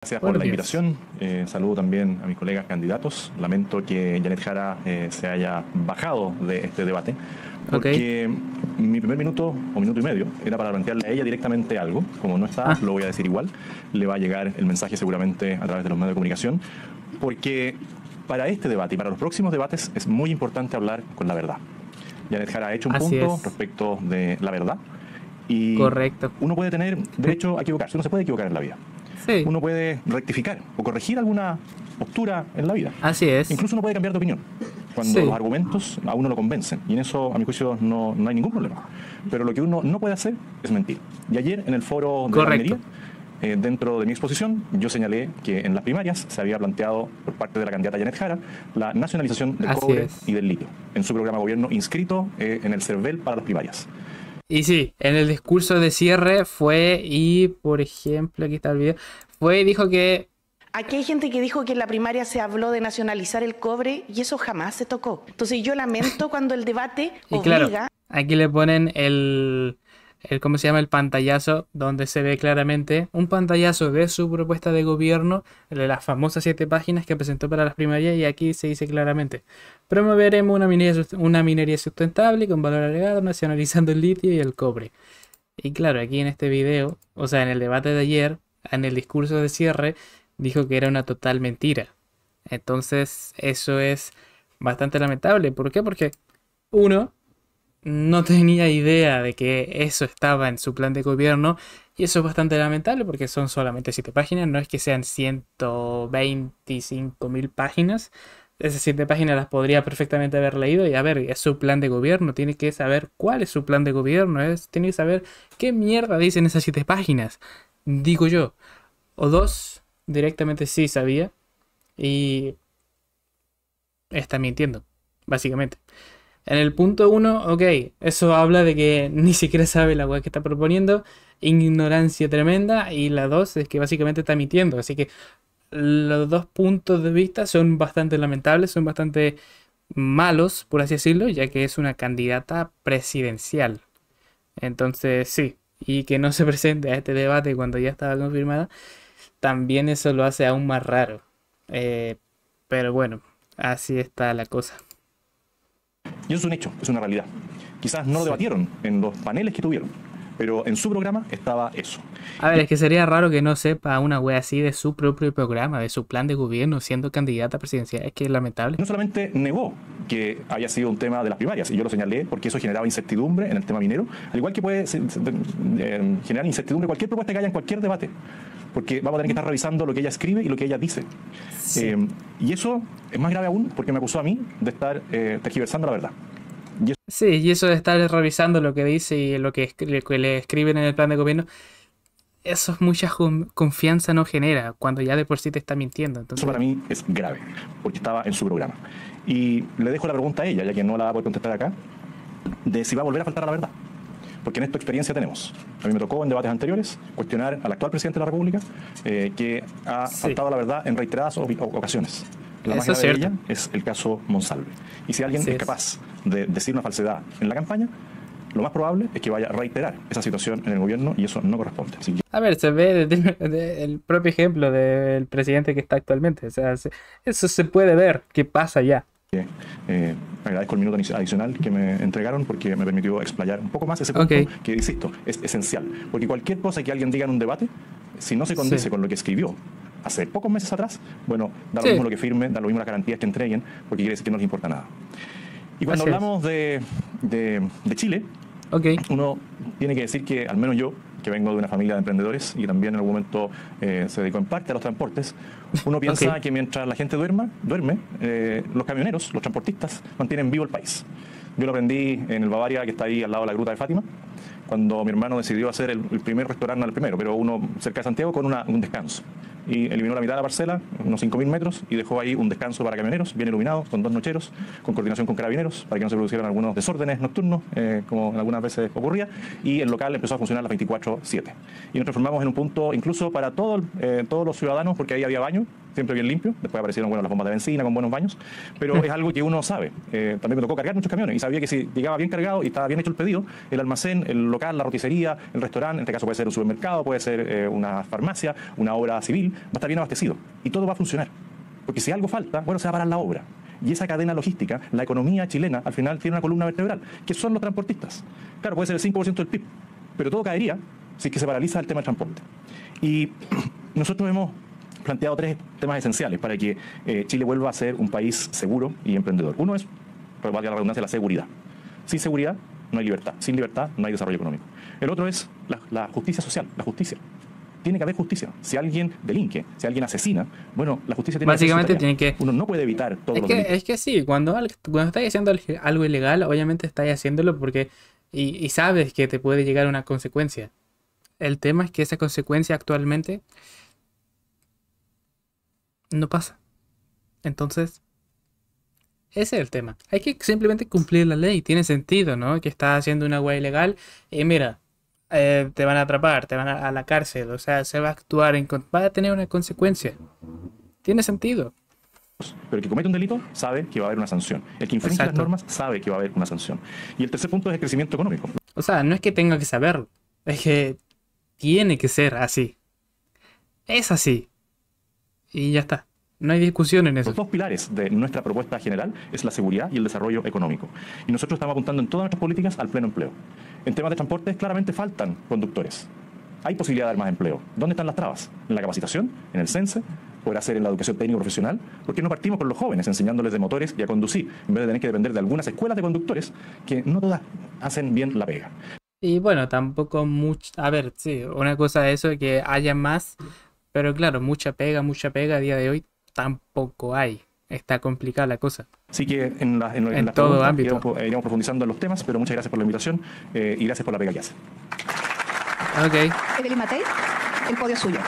Gracias por Buenos la días. invitación. Saludo también a mis colegas candidatos. Lamento que Janet Jara se haya bajado de este debate, Ok. porque mi primer minuto o minuto y medio era para plantearle a ella directamente algo. Como no está, Ah, lo voy a decir igual. Le va a llegar el mensaje seguramente a través de los medios de comunicación, porque para este debate y para los próximos debates es muy importante hablar con la verdad. Janet Jara ha hecho un así punto es. respecto de la verdad y Correcto. uno puede tener derecho a equivocarse, uno se puede equivocar en la vida. Sí, Uno puede rectificar o corregir alguna postura en la vida. así es. Incluso uno puede cambiar de opinión cuando los Sí, argumentos a uno lo convencen. Y en eso, a mi juicio, no hay ningún problema. Pero lo que uno no puede hacer es mentir. Y ayer, en el foro de la minería, correcto. dentro de mi exposición, yo señalé que en las primarias se había planteado por parte de la candidata Janet Jara la nacionalización del Así cobre y es. del litio en su programa de gobierno inscrito en el CERVEL para las primarias. Y sí, en el discurso de cierre fue y, por ejemplo, aquí está el video, fue y dijo que, Aquí hay gente que dijo que en la primaria se habló de nacionalizar el cobre y eso jamás se tocó. Entonces yo lamento cuando el debate y claro, obliga. aquí le ponen ¿cómo se llama? El pantallazo, donde se ve claramente un pantallazo de su propuesta de gobierno, de las famosas 7 páginas que presentó para las primarias, y aquí se dice claramente, promoveremos una minería sustentable con valor agregado, nacionalizando el litio y el cobre. Y claro, aquí en este video, o sea, en el debate de ayer, en el discurso de cierre, dijo que era una total mentira. Entonces, eso es bastante lamentable. ¿Por qué? Porque uno no tenía idea de que eso estaba en su plan de gobierno, y eso es bastante lamentable porque son solamente 7 páginas, no es que sean 125.000 páginas. Esas 7 páginas las podría perfectamente haber leído y a ver, es su plan de gobierno, tiene que saber cuál es su plan de gobierno, tiene que saber qué mierda dicen esas 7 páginas, digo yo. O dos, directamente sí sabía y está mintiendo, básicamente. En el punto uno, ok, eso habla de que ni siquiera sabe la weá que está proponiendo, ignorancia tremenda, y la dos es que básicamente está mintiendo. Así que los dos puntos de vista son bastante lamentables, son bastante malos, por así decirlo, ya que es una candidata presidencial. Entonces, sí, y que no se presente a este debate cuando ya estaba confirmada, también eso lo hace aún más raro. Eh, pero bueno, así está la cosa. Y eso es un hecho, es una realidad. Quizás no lo Sí. debatieron en los paneles que tuvieron, pero en su programa estaba eso. A ver, es que sería raro que no sepa una wea así de su propio programa, de su plan de gobierno, siendo candidata presidencial. Es que es lamentable. No solamente negó que haya sido un tema de las primarias, y yo lo señalé porque eso generaba incertidumbre en el tema minero, al igual que puede generar incertidumbre cualquier propuesta que haya en cualquier debate, porque vamos a tener que estar revisando lo que ella escribe y lo que ella dice. Sí. Y eso es más grave aún porque me acusó a mí de estar tergiversando la verdad. Y Sí, y eso de estar revisando lo que dice y lo que le escriben en el plan de gobierno, eso es mucha confianza no genera, cuando ya de por sí te está mintiendo. eso para Entonces, mí es grave, porque estaba en su programa. Y le dejo la pregunta a ella, ya que no la va a poder contestar acá, de si va a volver a faltar a la verdad. Porque en esto experiencia tenemos. A mí me tocó en debates anteriores cuestionar al actual presidente de la República, que ha sí, faltado a la verdad en reiteradas ocasiones. La más eso es grave de cierto. ella es el caso Monsalve. Y si alguien Así es es. capaz de decir una falsedad en la campaña, lo más probable es que vaya a reiterar esa situación en el gobierno y eso no corresponde. Así que A ver, se ve el propio ejemplo del presidente que está actualmente. O sea, eso se puede ver que pasa ya. eh, agradezco el minuto adicional que me entregaron porque me permitió explayar un poco más ese Ok, punto que, insisto, es esencial. Porque cualquier cosa que alguien diga en un debate, si no se sí. condice con lo que escribió hace pocos meses atrás, bueno, da lo mismo Sí, lo que firme, da lo mismo las garantías que entreguen, porque quiere decir que no les importa nada. Y cuando así es. hablamos de Chile, Ok, uno tiene que decir que, al menos yo, que vengo de una familia de emprendedores y también en algún momento se dedicó en parte a los transportes, uno ok. piensa que mientras la gente duerme, los camioneros, los transportistas, mantienen vivo el país. Yo lo aprendí en el Bavaria, que está ahí al lado de la Gruta de Fátima, cuando mi hermano decidió hacer el primer restaurante, no el primero, pero uno cerca de Santiago con un descanso. Y eliminó la mitad de la parcela, unos 5.000 metros, y dejó ahí un descanso para camioneros, bien iluminados, con 2 nocheros, con coordinación con carabineros, para que no se produzieran algunos desórdenes nocturnos, como algunas veces ocurría, y el local empezó a funcionar las 24/7. Y nos transformamos en un punto incluso para todos los ciudadanos, porque ahí había baño, siempre bien limpio, después aparecieron las bombas de benzina con buenos baños, pero es algo que uno sabe. También me tocó cargar muchos camiones y sabía que si llegaba bien cargado y estaba bien hecho el pedido, el almacén, el local local, la roticería, el restaurante, en este caso puede ser un supermercado, puede ser una farmacia, una obra civil, va a estar bien abastecido y todo va a funcionar. Porque si algo falta, bueno, se va a parar la obra. Y esa cadena logística, la economía chilena, al final tiene una columna vertebral, que son los transportistas. Claro, puede ser el 5% del PIB, pero todo caería si es que se paraliza el tema del transporte. Y nosotros hemos planteado 3 temas esenciales para que Chile vuelva a ser un país seguro y emprendedor. Uno es, valga la redundancia, la seguridad. Sin seguridad no hay libertad. Sin libertad no hay desarrollo económico. El otro es la justicia social, la justicia. Tiene que haber justicia. Si alguien delinque, si alguien asesina, bueno, la justicia tiene Básicamente que hacer su tarea. tiene que... Uno no puede evitar todos los delitos. Es que sí, cuando estás haciendo algo ilegal, obviamente estás haciéndolo porque... Y sabes que te puede llegar una consecuencia. El tema es que esa consecuencia actualmente no pasa. Entonces, ese es el tema. Hay que simplemente cumplir la ley. Tiene sentido, ¿no? Que estás haciendo una hueá ilegal y mira, te van a atrapar, te van a la cárcel. O sea, se va a actuar, va a tener una consecuencia. Tiene sentido. Pero el que comete un delito sabe que va a haber una sanción. El que infringe las normas sabe que va a haber una sanción. Y el tercer punto es el crecimiento económico. O sea, no es que tenga que saberlo. Es que tiene que ser así. Es así. Y ya está. No hay discusión en eso. Los 2 pilares de nuestra propuesta general es la seguridad y el desarrollo económico. Y nosotros estamos apuntando en todas nuestras políticas al pleno empleo. En temas de transporte claramente faltan conductores. Hay posibilidad de dar más empleo. ¿Dónde están las trabas? ¿En la capacitación? ¿En el CENSE? ¿Poder hacer en la educación técnico profesional? ¿Por qué no partimos con los jóvenes enseñándoles de motores y a conducir? En vez de tener que depender de algunas escuelas de conductores que no todas hacen bien la pega. Y bueno, tampoco mucho... A ver, sí, una cosa es eso, que haya más. Pero claro, mucha pega a día de hoy tampoco hay. Está complicada la cosa. Así que en las todo ámbito iremos profundizando en los temas, pero muchas gracias por la invitación y gracias por la pega que hace. Ok. Evelyn Matei, el podio es suyo.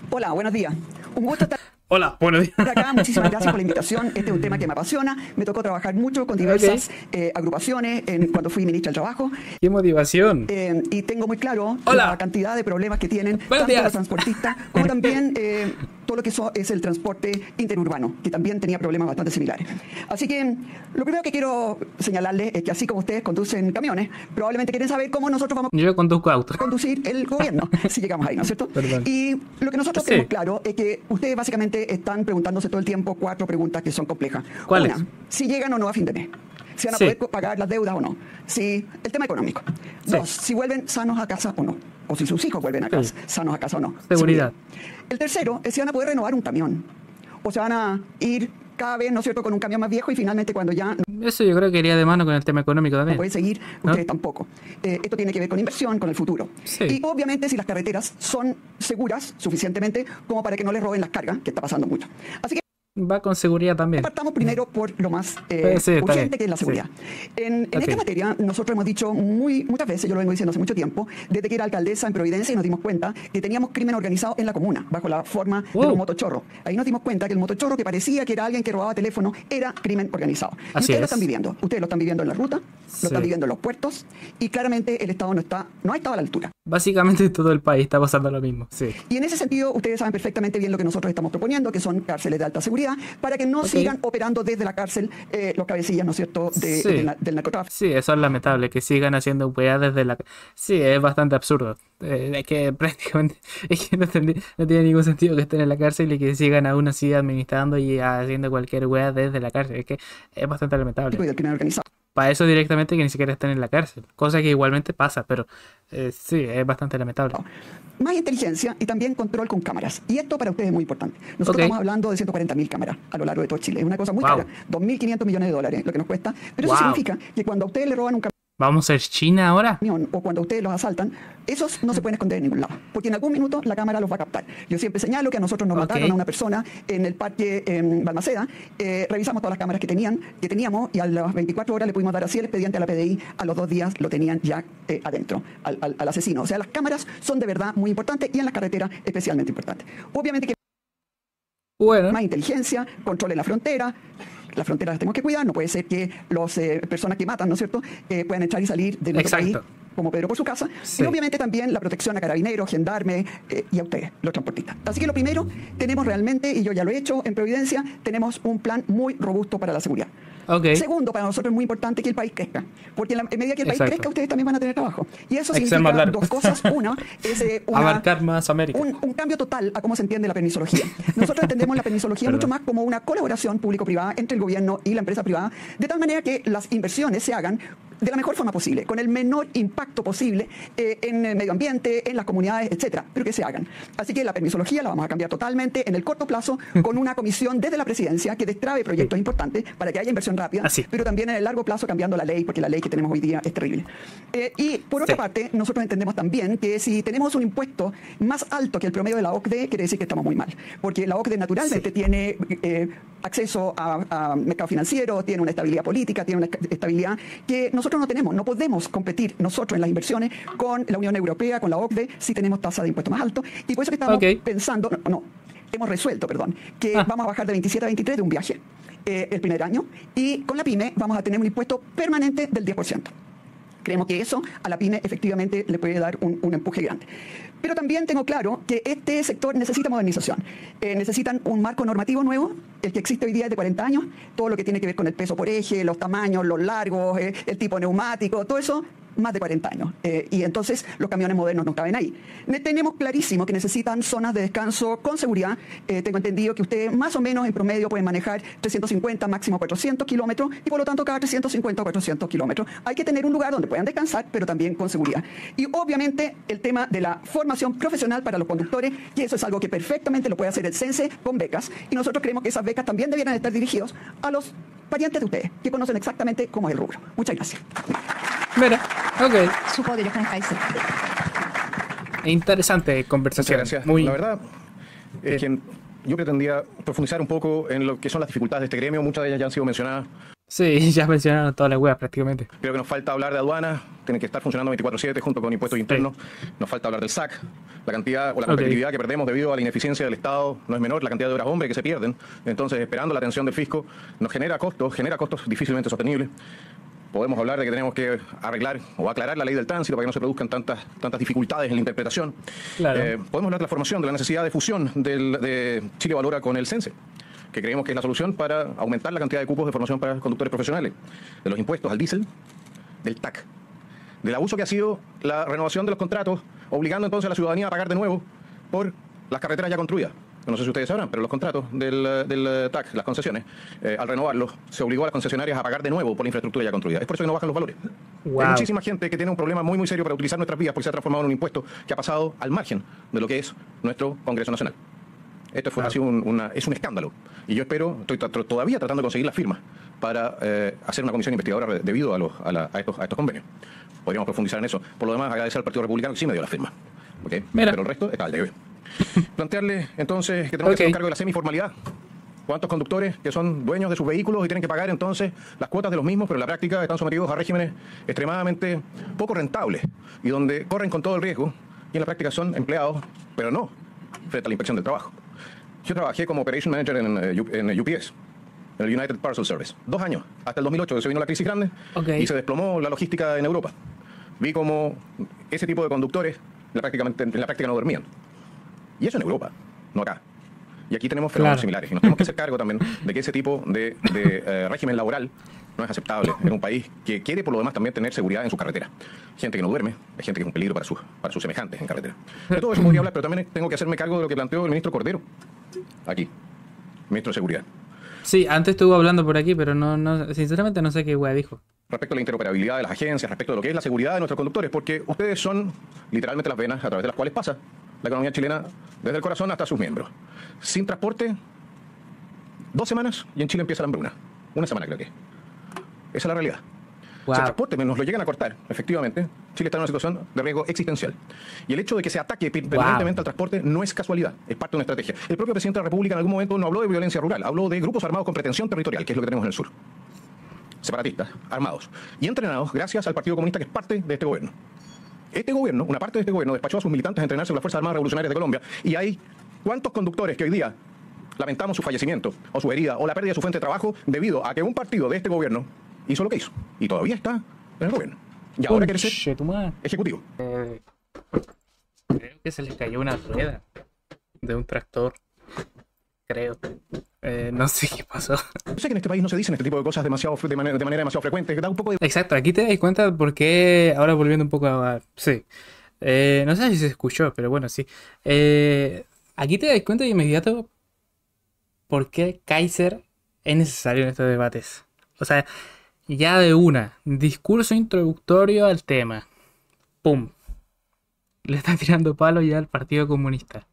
Hola, buenos días. Un gusto estar Hola, buenos días. acá. Muchísimas gracias por la invitación. Este es un tema que me apasiona. Me tocó trabajar mucho con diversas agrupaciones cuando fui ministra del Trabajo. ¡Qué motivación! Y tengo muy claro Hola. la cantidad de problemas que tienen Buenos tanto días. los transportistas como también todo lo que es el transporte interurbano, que también tenía problemas bastante similares. Así que lo primero que quiero señalarles es que así como ustedes conducen camiones, probablemente quieren saber cómo nosotros vamos Yo conduzco auto. conducir el gobierno, si llegamos ahí, ¿no es cierto? Perdón. Y lo que nosotros Sí. tenemos claro es que ustedes básicamente están preguntándose todo el tiempo 4 preguntas que son complejas. ¿Cuáles? Una, si llegan o no a fin de mes. Si van a Sí. poder pagar las deudas o no. Si el tema económico. Sí. 2, si vuelven sanos a casa o no. O si sus hijos vuelven a casa, sanos a casa o no. Seguridad. El tercero es si van a poder renovar un camión. O se van a ir cada vez, ¿no es cierto?, con un camión más viejo y finalmente cuando ya Eso yo creo que iría de mano con el tema económico no también. puede seguir, ¿No? ustedes tampoco. Esto tiene que ver con inversión, con el futuro. Sí. Y obviamente si las carreteras son seguras suficientemente como para que no les roben las cargas, que está pasando mucho. Así que Va con seguridad también. partamos primero por lo más Sí, está bien. urgente, que es la seguridad. En Ok. esta materia nosotros hemos dicho muchas veces, yo lo vengo diciendo hace mucho tiempo, desde que era alcaldesa en Providencia y nos dimos cuenta que teníamos crimen organizado en la comuna, bajo la forma de Wow. los motochorros. Ahí nos dimos cuenta que el motochorro que parecía que era alguien que robaba teléfono era crimen organizado. Y Así ustedes lo es. están viviendo. Ustedes lo están viviendo en la ruta, Sí. lo están viviendo en los puertos y claramente el Estado no ha estado a la altura. Básicamente todo el país está pasando lo mismo. Sí. Y en ese sentido, ustedes saben perfectamente bien lo que nosotros estamos proponiendo, que son cárceles de alta seguridad, para que no Ok. sigan operando desde la cárcel los cabecillas, ¿no es cierto?, Sí. del narcotráfico. Sí, eso es lamentable, que sigan haciendo weá desde la... Sí, es bastante absurdo. Es que prácticamente es que no tiene ningún sentido que estén en la cárcel y que sigan aún así administrando y haciendo cualquier weá desde la cárcel. Es que es bastante Y lamentable. del crimen organizado. Para eso directamente que ni siquiera estén en la cárcel. Cosa que igualmente pasa, pero sí, es bastante lamentable. Más inteligencia y también control con cámaras. Y esto para ustedes es muy importante. Nosotros Ok. estamos hablando de 140.000 cámaras a lo largo de todo Chile. Es una cosa muy Wow. cara. 2.500 millones de dólares lo que nos cuesta. Pero Wow. eso significa que cuando a ustedes le roban un ¿Vamos a ser China ahora? camión o cuando ustedes los asaltan, esos no se pueden esconder en ningún lado. Porque en algún minuto la cámara los va a captar. Yo siempre señalo que a nosotros nos Ok. mataron a una persona en el parque en Balmaceda. Revisamos todas las cámaras que teníamos y a las 24 horas le pudimos dar así el expediente a la PDI. A los 2 días lo tenían ya adentro al asesino. O sea, las cámaras son de verdad muy importantes y en las carreteras especialmente importantes. Obviamente que Bueno, más inteligencia, control en la frontera. Las fronteras las tenemos que cuidar. No puede ser que las personas que matan, ¿no es cierto?, puedan entrar y salir de nuestro Exacto. país como Pedro por su casa. Sí. Y obviamente también la protección a carabineros, gendarmes y a ustedes, los transportistas. Así que lo primero, tenemos realmente, y yo ya lo he hecho en Providencia, tenemos un plan muy robusto para la seguridad. Ok. Segundo, para nosotros es muy importante que el país crezca, porque en medida que el país Exacto. crezca, ustedes también van a tener trabajo. Y eso Hay que ser más significa largo. dos cosas. Una es Abarcar más América. un cambio total a cómo se entiende la permisología. Nosotros entendemos la permisología mucho más como una colaboración público-privada entre el gobierno y la empresa privada, de tal manera que las inversiones se hagan de la mejor forma posible, con el menor impacto posible en el medio ambiente, en las comunidades, etcétera, pero que se hagan. Así que la permisología la vamos a cambiar totalmente en el corto plazo con una comisión desde la presidencia que destrabe proyectos importantes para que haya inversión rápida, Así. pero también en el largo plazo cambiando la ley, porque la ley que tenemos hoy día es terrible. Y por otra Sí. parte, nosotros entendemos también que si tenemos un impuesto más alto que el promedio de la OCDE, quiere decir que estamos muy mal, porque la OCDE naturalmente tiene acceso a mercado financiero, tiene una estabilidad política, tiene una estabilidad que nosotros no tenemos. No podemos competir nosotros en las inversiones con la Unión Europea, con la OCDE, si tenemos tasa de impuestos más altos. Y por eso que estamos Ok. pensando, hemos resuelto, que vamos a bajar de 27 a 23 de un viaje el primer año, y con la PYME vamos a tener un impuesto permanente del 10%. Creemos que eso a la PYME efectivamente le puede dar un empuje grande. Pero también tengo claro que este sector necesita modernización. Necesitan un marco normativo nuevo. El que existe hoy día es de 40 años. Todo lo que tiene que ver con el peso por eje, los tamaños, los largos, el tipo neumático, todo eso, más de 40 años. Y entonces los camiones modernos no caben ahí. Tenemos clarísimo que necesitan zonas de descanso con seguridad. Tengo entendido que ustedes más o menos en promedio pueden manejar 350, máximo 400 kilómetros, y por lo tanto cada 350 o 400 kilómetros hay que tener un lugar donde puedan descansar, pero también con seguridad. Y obviamente el tema de la formación profesional para los conductores, que eso es algo que perfectamente lo puede hacer el CENSE con becas, y nosotros creemos que esas becas también debieran estar dirigidos a los parientes de ustedes, que conocen exactamente cómo es el rubro. Muchas gracias. Mira, ok. Supoderio Kaiser. Interesante conversación. Muchas gracias. Muy... La verdad es que yo pretendía profundizar un poco en lo que son las dificultades de este gremio. Muchas de ellas ya han sido mencionadas. Sí, ya mencionaron todas las weas prácticamente. Creo que nos falta hablar de aduanas, tienen que estar funcionando 24/7 junto con impuestos internos. Nos falta hablar del SAC, la cantidad o la competitividad que perdemos debido a la ineficiencia del Estado no es menor, la cantidad de horas hombre que se pierden. Entonces, esperando la atención del fisco, nos genera costos difícilmente sostenibles. Podemos hablar de que tenemos que arreglar o aclarar la ley del tránsito para que no se produzcan tantas dificultades en la interpretación. Claro. Podemos hablar de la formación, de la necesidad de fusión de Chile Valora con el CENSE, que creemos que es la solución para aumentar la cantidad de cupos de formación para conductores profesionales, de los impuestos al diésel, del TAC, del abuso que ha sido la renovación de los contratos, obligando entonces a la ciudadanía a pagar de nuevo por las carreteras ya construidas. No sé si ustedes sabrán, pero los contratos del TAC, las concesiones, al renovarlos, se obligó a las concesionarias a pagar de nuevo por la infraestructura ya construida. Es por eso que no bajan los valores. Wow. Hay muchísima gente que tiene un problema muy serio para utilizar nuestras vías porque se ha transformado en un impuesto que ha pasado al margen de lo que es nuestro Congreso Nacional. Esto ha sido es un escándalo. Y yo estoy todavía tratando de conseguir las firmas para hacer una comisión investigadora debido a estos convenios. Podríamos profundizar en eso. Por lo demás, agradecer al Partido Republicano que sí me dio la firma. ¿Okay? Mira. Pero el resto está al debe. Plantearle entonces que tenemos que hacer un cargo de la semiformalidad. ¿Cuántos conductores que son dueños de sus vehículos y tienen que pagar entonces las cuotas de los mismos, pero en la práctica están sometidos a regímenes extremadamente poco rentables y donde corren con todo el riesgo y en la práctica son empleados, pero no frente a la inspección del trabajo? Yo trabajé como Operation Manager en UPS, en el United Parcel Service, 2 años, hasta el 2008, que se vino la crisis grande y se desplomó la logística en Europa. Vi como ese tipo de conductores en la práctica no dormían. Y eso en Europa, no acá. Y aquí tenemos fenómenos similares. Y nos tenemos que hacer cargo también de que ese tipo de régimen laboral no es aceptable en un país que quiere, por lo demás, también tener seguridad en su carretera. Gente que no duerme, hay gente que es un peligro para sus semejantes en carretera. De todo eso podría hablar, pero también tengo que hacerme cargo de lo que planteó el ministro Cordero, aquí, ministro de Seguridad. Sí, antes estuvo hablando por aquí, pero sinceramente no sé qué wea dijo. Respecto a la interoperabilidad de las agencias, respecto a lo que es la seguridad de nuestros conductores, porque ustedes son literalmente las venas a través de las cuales pasa la economía chilena desde el corazón hasta sus miembros. Sin transporte, 2 semanas y en Chile empieza la hambruna. 1 semana creo que. Esa es la realidad. Wow. Si el transporte nos lo llegan a cortar, efectivamente, Chile está en una situación de riesgo existencial. Y el hecho de que se ataque permanentemente al transporte no es casualidad, es parte de una estrategia. El propio presidente de la República en algún momento no habló de violencia rural, habló de grupos armados con pretensión territorial, que es lo que tenemos en el sur. Separatistas, armados y entrenados gracias al Partido Comunista, que es parte de este gobierno. Este gobierno, una parte de este gobierno, despachó a sus militantes a entrenarse con las Fuerzas Armadas Revolucionarias de Colombia. Y hay ¿cuántos conductores que hoy día lamentamos su fallecimiento o su herida o la pérdida de su fuente de trabajo debido a que un partido de este gobierno hizo lo que hizo? Y todavía está en el gobierno. Y ahora quiere ser ejecutivo. Creo que se les cayó una rueda de un tractor. Creo. No sé qué pasó. Yo sé que en este país no se dicen este tipo de cosas demasiado, de manera demasiado frecuente. Da un poco de Exacto, aquí te das cuenta por qué, ahora volviendo un poco a... Sí. No sé si se escuchó, pero bueno, sí. Aquí te das cuenta de inmediato por qué Kaiser es necesario en estos debates. O sea, ya de una, discurso introductorio al tema. ¡Pum! Le están tirando palo ya al Partido Comunista.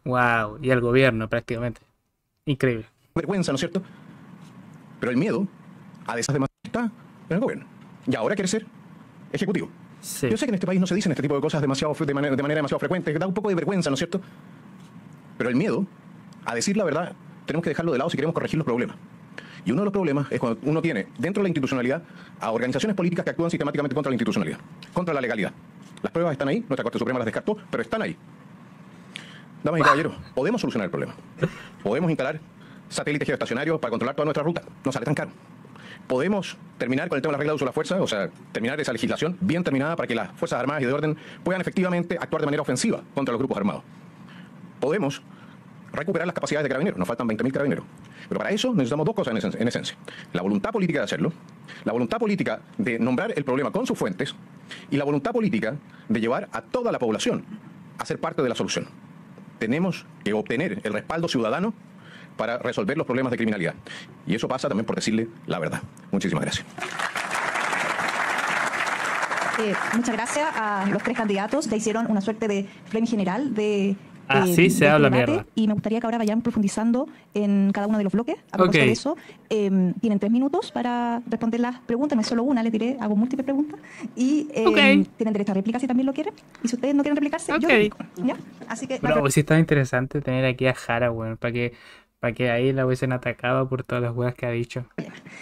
¡Wow! Y al gobierno prácticamente. Increíble. vergüenza, ¿no es cierto? Pero el miedo a esas demás está en el gobierno. Y ahora quiere ser ejecutivo. Sí. Yo sé que en este país no se dicen este tipo de cosas de manera demasiado frecuente. Da un poco de vergüenza, ¿no es cierto? Pero el miedo a decir la verdad tenemos que dejarlo de lado si queremos corregir los problemas. Y uno de los problemas es cuando uno tiene dentro de la institucionalidad a organizaciones políticas que actúan sistemáticamente contra la institucionalidad, contra la legalidad. Las pruebas están ahí, nuestra Corte Suprema las descartó, pero están ahí. Damas y caballeros, podemos solucionar el problema. Podemos instalar satélites geoestacionarios para controlar toda nuestra ruta. No sale tan caro. Podemos terminar con el tema de la regla de uso de la fuerza, o sea, terminar esa legislación bien terminada para que las Fuerzas Armadas y de orden puedan efectivamente actuar de manera ofensiva contra los grupos armados. Podemos recuperar las capacidades de carabineros. Nos faltan 20.000 carabineros. Pero para eso necesitamos dos cosas en esencia. La voluntad política de hacerlo, la voluntad política de nombrar el problema con sus fuentes y la voluntad política de llevar a toda la población a ser parte de la solución. Tenemos que obtener el respaldo ciudadano para resolver los problemas de criminalidad. Y eso pasa también por decirle la verdad. Muchísimas gracias. Muchas gracias a los tres candidatos. Ya hicieron una suerte de frame general de... Así se habla debate, mierda. y me gustaría que ahora vayan profundizando en cada uno de los bloques. A propósito de eso, tienen 3 minutos para responder las preguntas. No es solo una, les diré, hago múltiples preguntas. Y tienen derecho a réplica si también lo quieren. Y si ustedes no quieren replicarse, yo replico, ¿ya? Así que... Bueno, sí está interesante tener aquí a Jara, bueno, para que ahí la hubiesen atacado por todas las weas que ha dicho.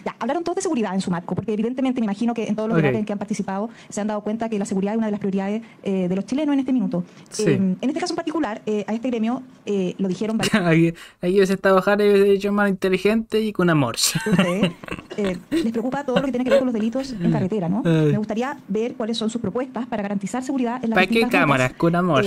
Ya, hablaron todos de seguridad en su marco, porque evidentemente me imagino que en todos los debates en que han participado se han dado cuenta que la seguridad es una de las prioridades de los chilenos en este minuto. Sí. En este caso en particular, a este gremio lo dijeron varios aquí hubiese estado Jara y hubiese dicho más inteligente y con amor. de ustedes. Les preocupa todo lo que tiene que ver con los delitos en carretera, ¿no? Me gustaría ver cuáles son sus propuestas para garantizar seguridad en las ¿Para qué distintas cámaras? rutas. Con amor.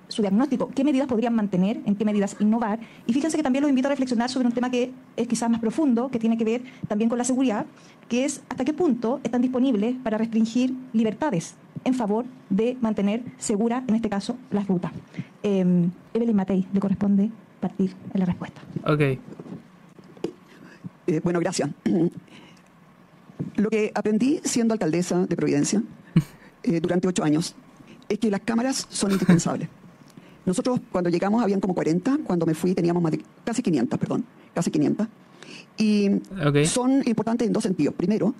Su diagnóstico, qué medidas podrían mantener, en qué medidas innovar. Y fíjense que también los invito a reflexionar sobre un tema que es quizás más profundo, que tiene que ver también con la seguridad, que es hasta qué punto están disponibles para restringir libertades en favor de mantener segura, en este caso, las rutas. Evelyn Matei, le corresponde partir en la respuesta. Ok. Bueno, gracias. Lo que aprendí siendo alcaldesa de Providencia durante 8 años es que las cámaras son indispensables. Nosotros cuando llegamos habían como 40, cuando me fui teníamos más de casi 500, casi 500. Y son importantes en dos sentidos. Primero,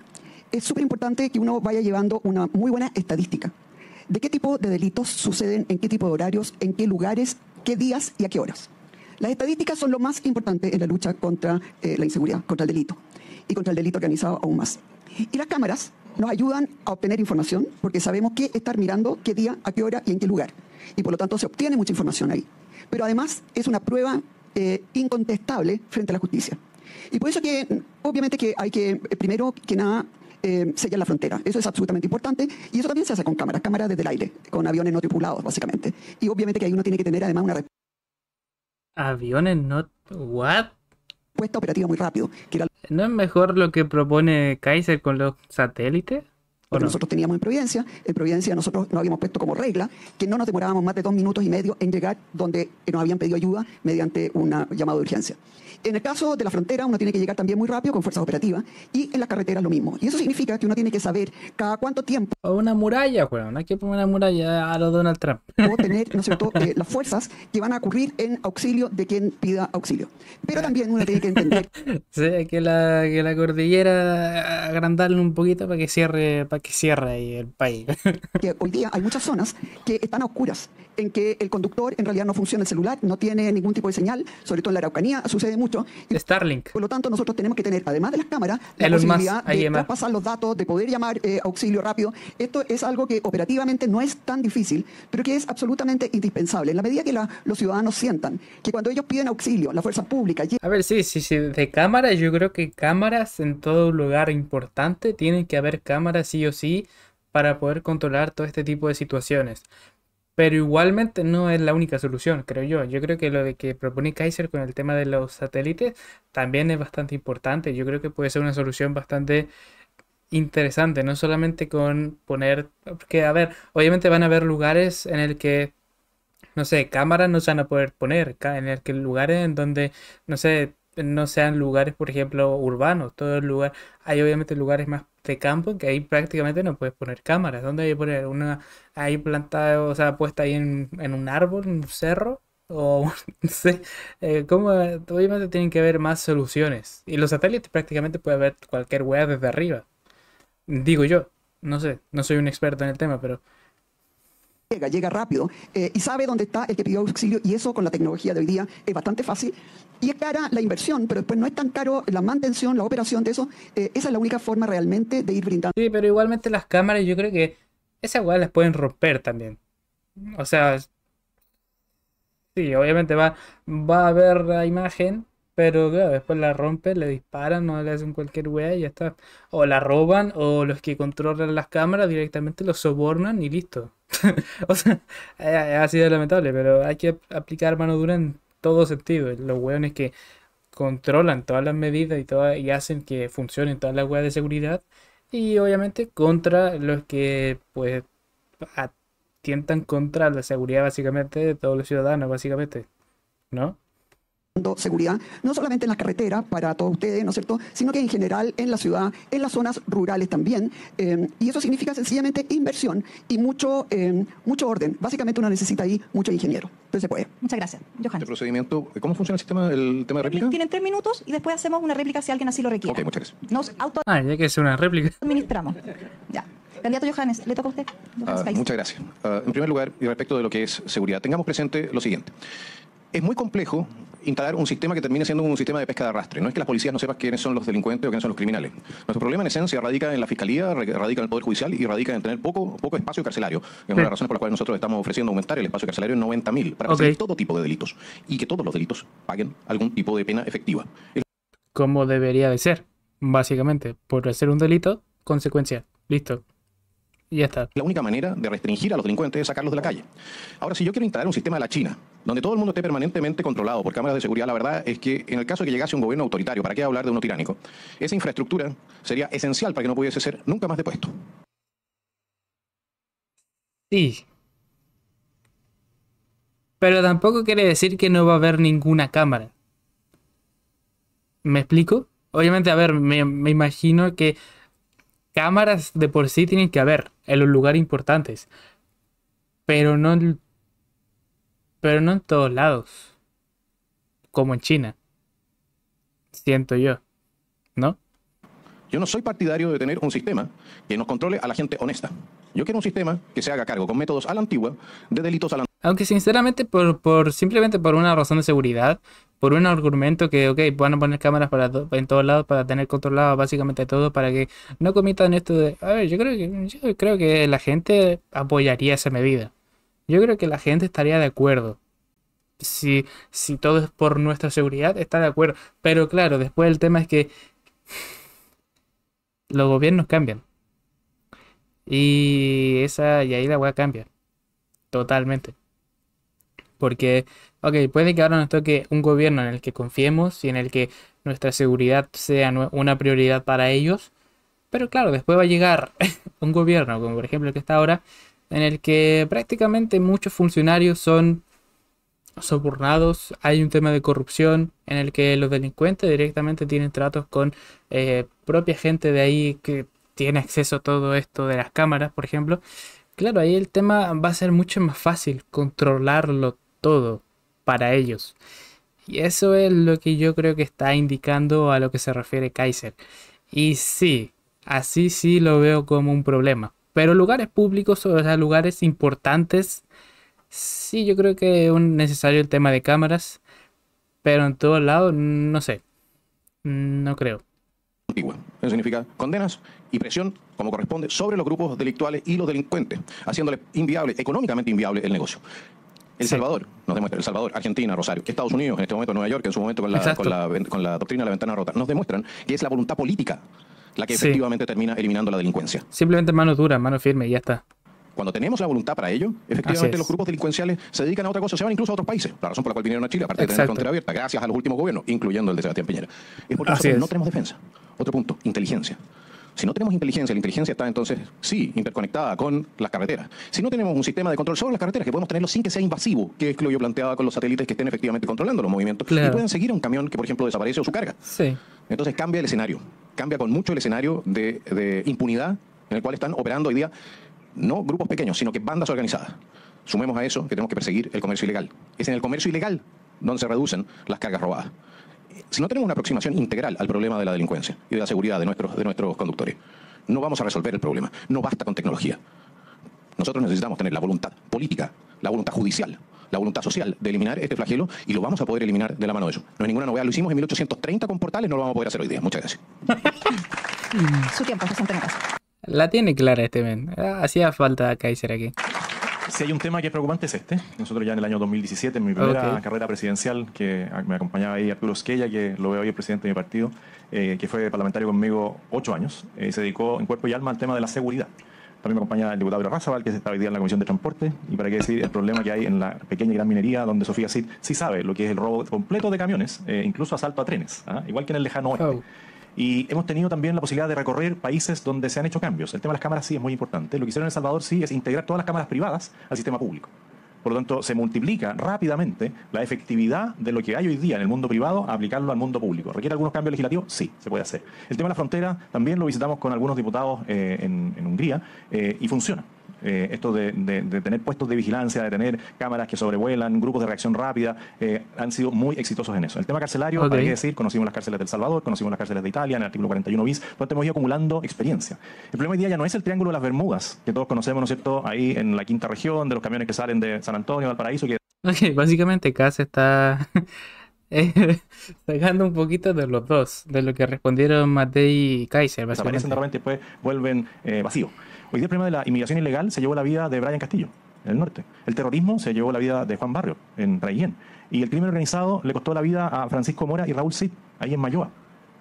es súper importante que uno vaya llevando una muy buena estadística de qué tipo de delitos suceden, en qué tipo de horarios, en qué lugares, qué días y a qué horas. Las estadísticas son lo más importante en la lucha contra la inseguridad, contra el delito y contra el delito organizado aún más. Y las cámaras nos ayudan a obtener información porque sabemos qué estar mirando, qué día, a qué hora y en qué lugar. Y por lo tanto se obtiene mucha información ahí. Pero además es una prueba incontestable frente a la justicia. Y por eso que obviamente que hay que, primero que nada, sellar la frontera. Eso es absolutamente importante y eso también se hace con cámaras desde el aire, con aviones no tripulados básicamente. Y obviamente que ahí uno tiene que tener además una Aviones no... ¿What? respuesta operativa muy rápido, que era ¿No es mejor lo que propone Kaiser con los satélites? lo que nosotros teníamos en Providencia. En Providencia nosotros nos habíamos puesto como regla que no nos demorábamos más de 2 minutos y medio en llegar donde nos habían pedido ayuda mediante una llamada de urgencia. En el caso de la frontera uno tiene que llegar también muy rápido con fuerzas operativas y en las carreteras lo mismo. Y eso significa que uno tiene que saber cada cuánto tiempo O una muralla, weón. Hay que poner una muralla a los Donald Trump. tener, ¿no es cierto?, las fuerzas que van a ocurrir en auxilio de quien pida auxilio. Pero también uno tiene que entender Sí, que la cordillera agrandarle un poquito para que cierre ahí el país. que hoy día hay muchas zonas que están a oscuras, en que el conductor en realidad no funciona el celular, no tiene ningún tipo de señal, sobre todo en la Araucanía sucede mucho. Y Starlink. por lo tanto, nosotros tenemos que tener, además de las cámaras, la Elon Musk, posibilidad ahí de más. traspasar los datos, de poder llamar auxilio rápido. Esto es algo que operativamente no es tan difícil, pero que es absolutamente indispensable. En la medida que los ciudadanos sientan que cuando ellos piden auxilio, la fuerza pública A ver, sí. De cámaras, yo creo que cámaras en todo lugar importante, tienen que haber cámaras sí o sí para poder controlar todo este tipo de situaciones. Pero igualmente no es la única solución, creo yo. Yo creo que lo de que propone Kaiser con el tema de los satélites también es bastante importante. Yo creo que puede ser una solución bastante interesante, no solamente con poner, porque a ver, obviamente van a haber lugares en el que, no sé, cámaras no se van a poder poner, en el que lugares en donde, no sé, no sean lugares, por ejemplo, urbanos, todo el lugar, hay obviamente lugares más de campo que ahí prácticamente no puedes poner cámaras, ¿dónde hay que poner una ahí plantada, o sea, puesta ahí en un árbol, en un cerro? O no sé, ¿cómo? Obviamente tienen que haber más soluciones. Y los satélites prácticamente puede ver cualquier wea desde arriba. Digo yo, no sé, no soy un experto en el tema, pero llega rápido y sabe dónde está el que pidió auxilio, y eso con la tecnología de hoy día es bastante fácil. Y es cara la inversión, pero después no es tan caro la mantención, la operación de eso. Esa es la única forma realmente de ir brindando. sí, pero igualmente las cámaras yo creo que esas weas las pueden romper también. O sea, sí, obviamente va a haber la imagen, pero claro, después la rompen, le disparan, no le hacen cualquier wea y ya está. O la roban, o los que controlan las cámaras directamente los sobornan y listo. O sea, ha sido lamentable, pero hay que aplicar mano dura en todo sentido. Los weones que controlan todas las medidas y hacen que funcionen todas las weas de seguridad. Y obviamente contra los que pues atientan contra la seguridad básicamente de todos los ciudadanos, básicamente. ¿No? Seguridad, no solamente en las carreteras para todos ustedes, ¿no es cierto?, sino que en general en la ciudad, en las zonas rurales también. Y eso significa sencillamente inversión y mucho orden. Básicamente uno necesita ahí mucho ingeniero. Entonces se puede. Muchas gracias. Johannes. Este procedimiento, ¿cómo funciona el sistema, el tema de réplica? Tienen 3 minutos y después hacemos una réplica si alguien así lo requiere. Ok, muchas gracias. Nos Ya que es una réplica. autoadministramos. Ya. Candidato Johannes, le toca a usted. Johannes Kaiser. Muchas gracias. En primer lugar, y respecto de lo que es seguridad, tengamos presente lo siguiente. Es muy complejo instalar un sistema que termine siendo un sistema de pesca de arrastre. No es que las policías no sepan quiénes son los delincuentes o quiénes son los criminales. Nuestro problema en esencia radica en la fiscalía, radica en el Poder Judicial y radica en tener poco espacio carcelario. Es una de las razones por las cuales nosotros estamos ofreciendo aumentar el espacio carcelario en 90.000 para perseguir todo tipo de delitos y que todos los delitos paguen algún tipo de pena efectiva. Como debería de ser, básicamente. Por hacer un delito, consecuencia. Listo. Y ya está. La única manera de restringir a los delincuentes es sacarlos de la calle. Ahora, si yo quiero instalar un sistema de la China, donde todo el mundo esté permanentemente controlado por cámaras de seguridad, la verdad es que en el caso de que llegase un gobierno autoritario, ¿para qué hablar de uno tiránico? Esa infraestructura sería esencial para que no pudiese ser nunca más depuesto. Sí. Pero tampoco quiere decir que no va a haber ninguna cámara. ¿Me explico? Obviamente, a ver, me imagino que cámaras de por sí tienen que haber en los lugares importantes. Pero no en todos lados. Como en China. Siento yo. ¿No? Yo no soy partidario de tener un sistema que nos controle a la gente honesta. Yo quiero un sistema que se haga cargo con métodos a la antigua de delitos a la Aunque sinceramente simplemente por una razón de seguridad, por un argumento que, ok, van a poner cámaras en todos lados para tener controlado básicamente todo, para que no comitan esto de... A ver, yo creo que la gente apoyaría esa medida. Yo creo que la gente estaría de acuerdo. Si todo es por nuestra seguridad, está de acuerdo. Pero claro, después el tema es que los gobiernos cambian. Y ahí la weá cambia. Totalmente. Porque, ok, puede que ahora nos toque un gobierno en el que confiemos y en el que nuestra seguridad sea una prioridad para ellos. Pero claro, después va a llegar un gobierno, como por ejemplo el que está ahora, en el que prácticamente muchos funcionarios son sobornados. Hay un tema de corrupción en el que los delincuentes directamente tienen tratos con propia gente de ahí que tiene acceso a todo esto de las cámaras, por ejemplo. Claro, ahí el tema va a ser mucho más fácil controlarlo todo para ellos. Y eso es lo que yo creo que está indicando a lo que se refiere Kaiser. Y sí, así sí lo veo como un problema. Pero lugares públicos, o sea, lugares importantes, sí, yo creo que es necesario el tema de cámaras. Pero en todos lados, no sé. No creo. antigua. Eso significa condenas y presión, como corresponde, sobre los grupos delictuales y los delincuentes, haciéndole inviable, económicamente inviable el negocio. El Salvador, nos demuestra, El Salvador, Argentina, Rosario, Estados Unidos, en este momento Nueva York, en su momento con la doctrina de la ventana rota, nos demuestran que es la voluntad política la que efectivamente termina eliminando la delincuencia. Simplemente mano dura, mano firme y ya está. Cuando tenemos la voluntad para ello, efectivamente los grupos delincuenciales se dedican a otra cosa, se van incluso a otros países. La razón por la cual vinieron a Chile, aparte de tener la frontera abierta, gracias a los últimos gobiernos, incluyendo el de Sebastián Piñera, es porque nosotros no tenemos defensa. Otro punto, inteligencia. Si no tenemos inteligencia, la inteligencia está entonces, sí, interconectada con las carreteras. Si no tenemos un sistema de control sobre las carreteras, que podemos tenerlo sin que sea invasivo, que es lo que yo planteaba con los satélites que estén efectivamente controlando los movimientos, y pueden seguir a un camión que, por ejemplo, desaparece o su carga. Entonces cambia el escenario, cambia con mucho el escenario de impunidad en el cual están operando hoy día no grupos pequeños, sino que bandas organizadas. Sumemos a eso que tenemos que perseguir el comercio ilegal. Es en el comercio ilegal donde se reducen las cargas robadas. Si no tenemos una aproximación integral al problema de la delincuencia y de la seguridad de nuestros conductores, no vamos a resolver el problema. No basta con tecnología. Nosotros necesitamos tener la voluntad política, la voluntad judicial, la voluntad social de eliminar este flagelo, y lo vamos a poder eliminar de la mano de eso. No es ninguna novedad, lo hicimos en 1830 con Portales, no lo vamos a poder hacer hoy día. Muchas gracias. Su tiempo, José Antonio Caz. La tiene clara este men. Hacía falta Kaiser aquí. Si hay un tema que es preocupante es este. Nosotros ya en el año 2017, en mi primera carrera presidencial, que me acompañaba ahí Arturo Esquella, que lo veo hoy el presidente de mi partido, que fue parlamentario conmigo 8 años, se dedicó en cuerpo y alma al tema de la seguridad. También me acompaña el diputado Razabal, que está hoy día en la Comisión de Transporte, y para qué decir el problema que hay en la pequeña y gran minería, donde Sofía Cid sí sabe lo que es el robo completo de camiones, incluso asalto a trenes, igual que en el lejano oeste. Y hemos tenido también la posibilidad de recorrer países donde se han hecho cambios. El tema de las cámaras sí es muy importante. Lo que hicieron en El Salvador sí es integrar todas las cámaras privadas al sistema público. Por lo tanto, se multiplica rápidamente la efectividad de lo que hay hoy día en el mundo privado a aplicarlo al mundo público. ¿Requiere algunos cambios legislativos? Sí, se puede hacer. El tema de la frontera también lo visitamos con algunos diputados en Hungría y funciona. Esto de tener puestos de vigilancia, de tener cámaras que sobrevuelan, grupos de reacción rápida, han sido muy exitosos en eso. El tema carcelario, hay que decir, conocimos las cárceles de El Salvador, conocimos las cárceles de Italia, en el artículo 41 bis, por hemos ido acumulando experiencia. El problema hoy día ya no es el Triángulo de las Bermudas, que todos conocemos, ¿no es cierto?, ahí en la quinta región, de los camiones que salen de San Antonio, Valparaíso. Básicamente Kaz está sacando un poquito de los dos, de lo que respondieron Matei y Kaiser. Desaparecen de repente y después vuelven vacíos. Hoy día el problema de la inmigración ilegal se llevó la vida de Brian Castillo, en el norte. El terrorismo se llevó la vida de Juan Barrio, en Raillén. Y el crimen organizado le costó la vida a Francisco Mora y Raúl Cid, ahí en Mayoa.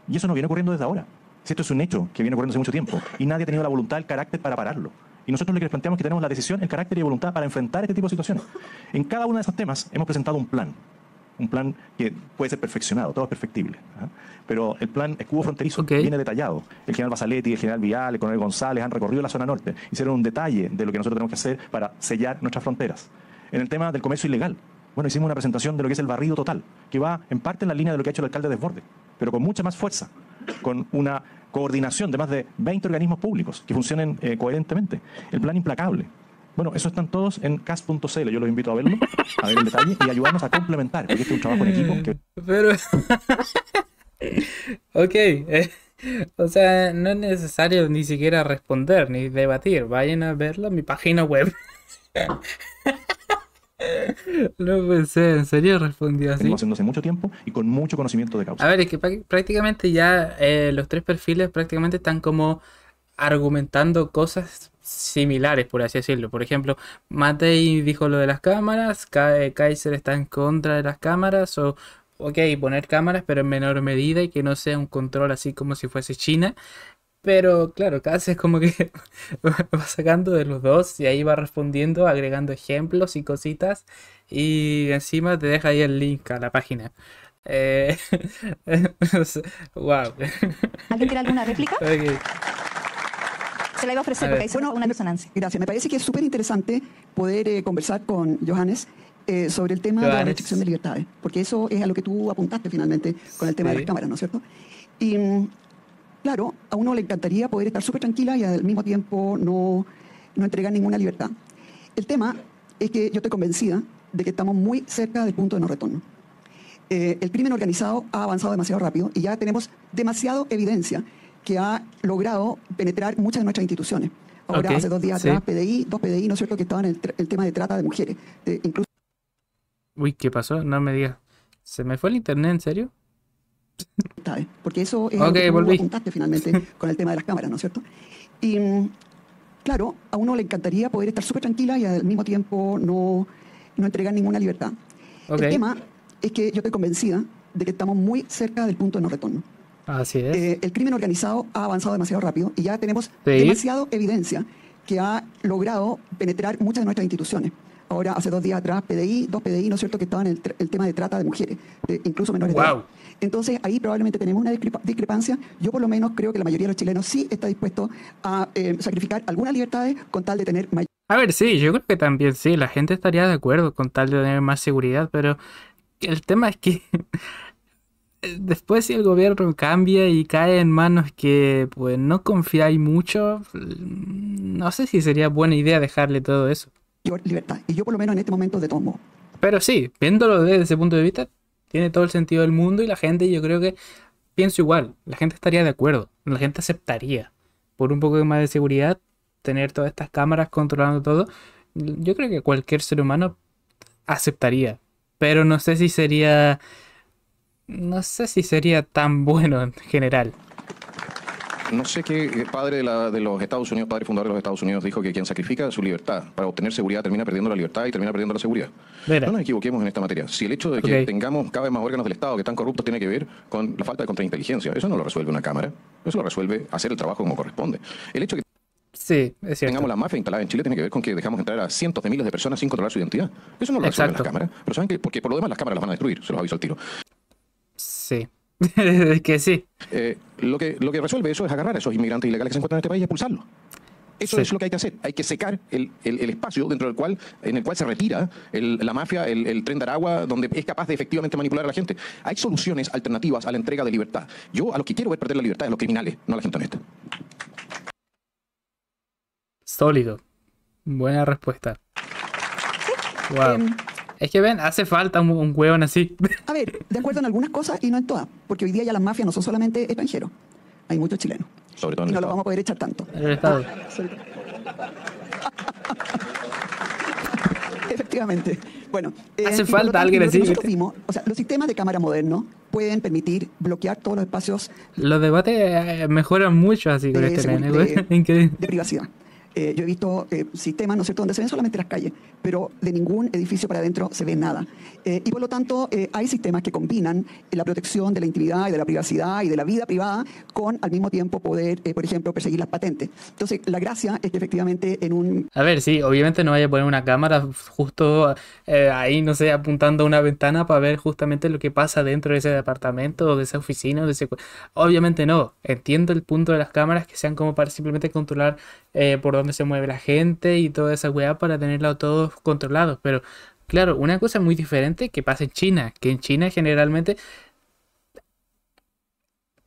Y eso no viene ocurriendo desde ahora. Esto es un hecho que viene ocurriendo hace mucho tiempo. Y nadie ha tenido la voluntad, el carácter para pararlo. Y nosotros lo que les planteamos es que tenemos la decisión, el carácter y la voluntad para enfrentar este tipo de situaciones. En cada uno de esos temas hemos presentado un plan que puede ser perfeccionado, todo es perfectible. Pero el plan escudo fronterizo viene detallado. El general Basaletti, el general Vial, el coronel González han recorrido la zona norte, hicieron un detalle de lo que nosotros tenemos que hacer para sellar nuestras fronteras. En el tema del comercio ilegal, bueno, hicimos una presentación de lo que es el barrido total, que va en parte en la línea de lo que ha hecho el alcalde Desbordes, pero con mucha más fuerza, con una coordinación de más de 20 organismos públicos que funcionen coherentemente. El plan implacable. Bueno, eso están todos en cas.cl. Yo los invito a verlo, a ver el detalle y ayudarnos a complementar, porque este es un trabajo en equipo. Pero... o sea, no es necesario ni siquiera responder ni debatir. Vayan a verlo en mi página web. No pensé, ¿en serio respondió así? Estamos haciendo hace mucho tiempo y con mucho conocimiento de causa. A ver, es que prácticamente ya los tres perfiles prácticamente están como argumentando cosas similares, por así decirlo. Por ejemplo, Matei dijo lo de las cámaras, Kaiser está en contra de las cámaras, o poner cámaras pero en menor medida y que no sea un control así como si fuese China. Pero claro, casi es como que va sacando de los dos y ahí va respondiendo, agregando ejemplos y cositas, y encima te deja ahí el link a la página. Wow. ¿Alguien tiene alguna réplica? Se la iba a ofrecer porque hay una disonancia. Gracias. Me parece que es súper interesante poder conversar con Johannes sobre el tema de la restricción de libertades, porque eso es a lo que tú apuntaste finalmente con el tema de las cámaras, ¿no es cierto? Y claro, a uno le encantaría poder estar súper tranquila y al mismo tiempo no entregar ninguna libertad. El tema es que yo estoy convencida de que estamos muy cerca del punto de no retorno. El crimen organizado ha avanzado demasiado rápido y ya tenemos demasiada evidencia que ha logrado penetrar muchas de nuestras instituciones. Ahora, hace 2 días atrás, dos PDI, ¿no es cierto?, que estaban en el tema de trata de mujeres. Incluso... Uy, ¿qué pasó? No me digas. ¿Se me fue el internet, en serio? Porque eso es lo que tú apuntaste finalmente con el tema de las cámaras, ¿no es cierto? Y claro, a uno le encantaría poder estar súper tranquila y al mismo tiempo no entregar ninguna libertad. El tema es que yo estoy convencida de que estamos muy cerca del punto de no retorno. Así es. El crimen organizado ha avanzado demasiado rápido y ya tenemos demasiada evidencia que ha logrado penetrar muchas de nuestras instituciones. Ahora, hace 2 días atrás, dos PDI, ¿no es cierto?, que estaban en el tema de trata de mujeres, incluso menores de edad. Entonces, ahí probablemente tenemos una discrepancia. Yo, por lo menos, creo que la mayoría de los chilenos sí está dispuesto a sacrificar algunas libertades con tal de tener mayor. A ver, sí, yo creo que también sí, la gente estaría de acuerdo con tal de tener más seguridad, pero el tema es que después si el gobierno cambia y cae en manos que pues no confiáis mucho, no sé si sería buena idea dejarle todo eso. Libertad. Y yo, por lo menos, en este momento, de todos modos. Pero sí, viéndolo desde ese punto de vista, tiene todo el sentido del mundo y la gente, yo creo que pienso igual, la gente estaría de acuerdo, la gente aceptaría por un poco más de seguridad tener todas estas cámaras controlando todo. Yo creo que cualquier ser humano aceptaría, pero no sé si sería tan bueno en general. No sé qué padre de los Estados Unidos, padre fundador de los Estados Unidos, dijo que quien sacrifica su libertad para obtener seguridad termina perdiendo la libertad y termina perdiendo la seguridad. Mira. No nos equivoquemos en esta materia. Si el hecho de que tengamos cada vez más órganos del Estado que están corruptos tiene que ver con la falta de contrainteligencia, eso no lo resuelve una cámara, eso lo resuelve hacer el trabajo como corresponde. El hecho de que sí, es cierto. tengamos la mafia instalada en Chile tiene que ver con que dejamos entrar a cientos de miles de personas sin controlar su identidad. Eso no lo resuelven las cámaras. Pero ¿saben qué? Porque por lo demás las cámaras las van a destruir, se los aviso al tiro. Sí. Es que sí. Lo que resuelve eso es agarrar a esos inmigrantes ilegales que se encuentran en este país y expulsarlos. Eso es lo que hay que hacer. Hay que secar el espacio en el cual se retira la mafia, el tren de Aragua, donde es capaz de efectivamente manipular a la gente. Hay soluciones alternativas a la entrega de libertad. Yo a los que quiero ver perder la libertad es a los criminales, no a la gente honesta. Sólido. Buena respuesta. Wow. Es que ven, hace falta un hueón así. A ver, de acuerdo en algunas cosas y no en todas, porque hoy día ya las mafias no son solamente extranjeros, hay muchos chilenos. Sobre todo en y no el los vamos a poder echar tanto. En el Estado. Efectivamente. Bueno, hace falta alguien así. Los sistemas de cámara modernos pueden permitir bloquear todos los espacios. Los debates mejoran mucho así con este nene. Increíble. De privacidad. Yo he visto sistemas, ¿no es cierto?, donde se ven solamente las calles, pero de ningún edificio para adentro se ve nada. Y por lo tanto, hay sistemas que combinan la protección de la intimidad y de la privacidad y de la vida privada con, al mismo tiempo, poder, por ejemplo, perseguir las patentes. Entonces, la gracia es que efectivamente en un... A ver, sí, obviamente no vaya a poner una cámara justo ahí, no sé, apuntando a una ventana para ver justamente lo que pasa dentro de ese departamento o de esa oficina. O de ese... Obviamente no. Entiendo el punto de las cámaras que sean como para simplemente controlar por dónde se mueve la gente y toda esa weá para tenerlo todos controlados. Pero claro, una cosa muy diferente que pasa en China, que en China generalmente